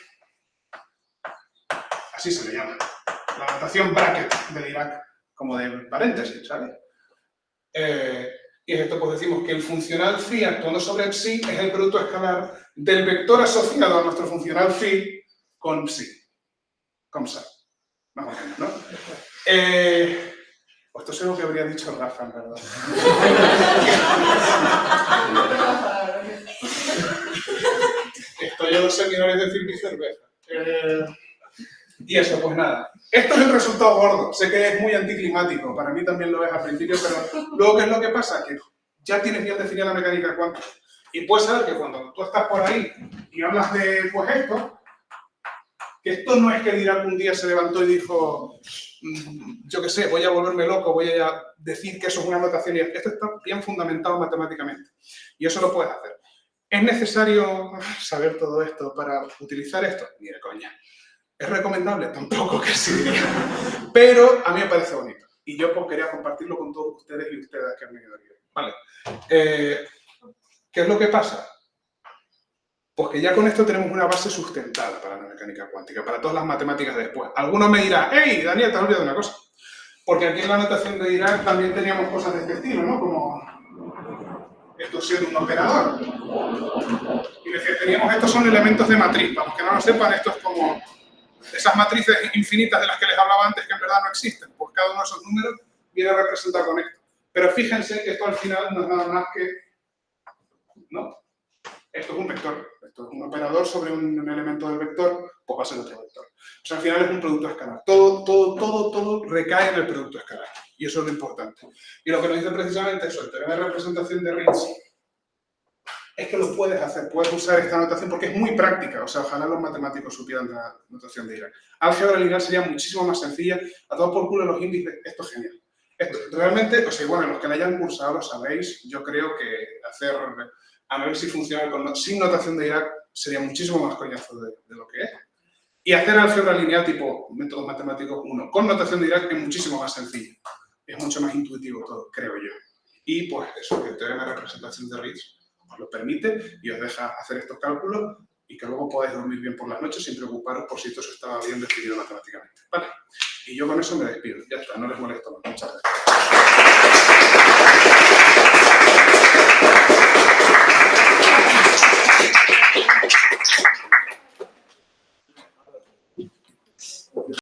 así se le llama. La notación bracket de Dirac, como de paréntesis, ¿sabes? Y es esto, pues decimos que el funcional phi actuando sobre psi es el producto escalar del vector asociado a nuestro funcional phi con psi. Con psi. Más o menos, ¿no? Pues esto es algo que habría dicho Rafa, en verdad. Estoy a 2 seminarios de film y cerveza. Y eso, pues nada. Esto es el resultado gordo. Sé que es muy anticlimático. Para mí también lo es al principio, pero luego, ¿qué es lo que pasa? Que ya tienes bien definida la mecánica cuántica. Y puedes saber que cuando tú estás por ahí y hablas de, pues esto, que esto no es que Dirac un día se levantó y dijo, yo qué sé, voy a volverme loco, voy a decir que eso es una notación. Y esto está bien fundamentado matemáticamente. Y eso lo puedes hacer. ¿Es necesario saber todo esto para utilizar esto? Ni de coña. ¿Es recomendable? Tampoco que sí. Pero a mí me parece bonito. Y yo pues quería compartirlo con todos ustedes y ustedes que han venido aquí. Vale. ¿Qué es lo que pasa? Pues que ya con esto tenemos una base sustentada para la mecánica cuántica, para todas las matemáticas de después. Algunos me dirán, ¡hey, Daniel, te has olvidado de una cosa! Porque aquí en la notación de Dirac también teníamos cosas de este estilo, ¿no? Como esto siendo un operador. Y decía, teníamos, estos son elementos de matriz. Para los que no lo sepan, esto es como esas matrices infinitas de las que les hablaba antes que en verdad no existen. Pues cada uno de esos números viene representado con esto. Pero fíjense que esto al final no es nada más que... ¿no? Esto es un vector. Esto es un operador sobre un elemento del vector, pues va a ser otro vector. O sea, al final es un producto escalar. Todo recae en el producto escalar. Y eso es lo importante. Y lo que nos dice precisamente eso, el teorema de representación de Ritz, es que lo puedes hacer, puedes usar esta notación porque es muy práctica. O sea, ojalá los matemáticos supieran de la notación de Dirac. Álgebra lineal sería muchísimo más sencilla. A todo por culo los índices, esto es genial. Esto, realmente, o sea, bueno, los que la hayan cursado lo sabéis, yo creo que hacer a ver si funciona sin notación de Dirac, sería muchísimo más coñazo de lo que es. Y hacer álgebra lineal tipo métodos matemáticos 1 con notación de Dirac es muchísimo más sencillo. Es mucho más intuitivo todo, creo yo. Y pues eso, que el teorema de representación de Ritz os lo permite y os deja hacer estos cálculos y que luego podáis dormir bien por las noches sin preocuparos por si esto se estaba bien definido matemáticamente. Vale. Y yo con eso me despido. Ya está, no les molesto más. Muchas gracias.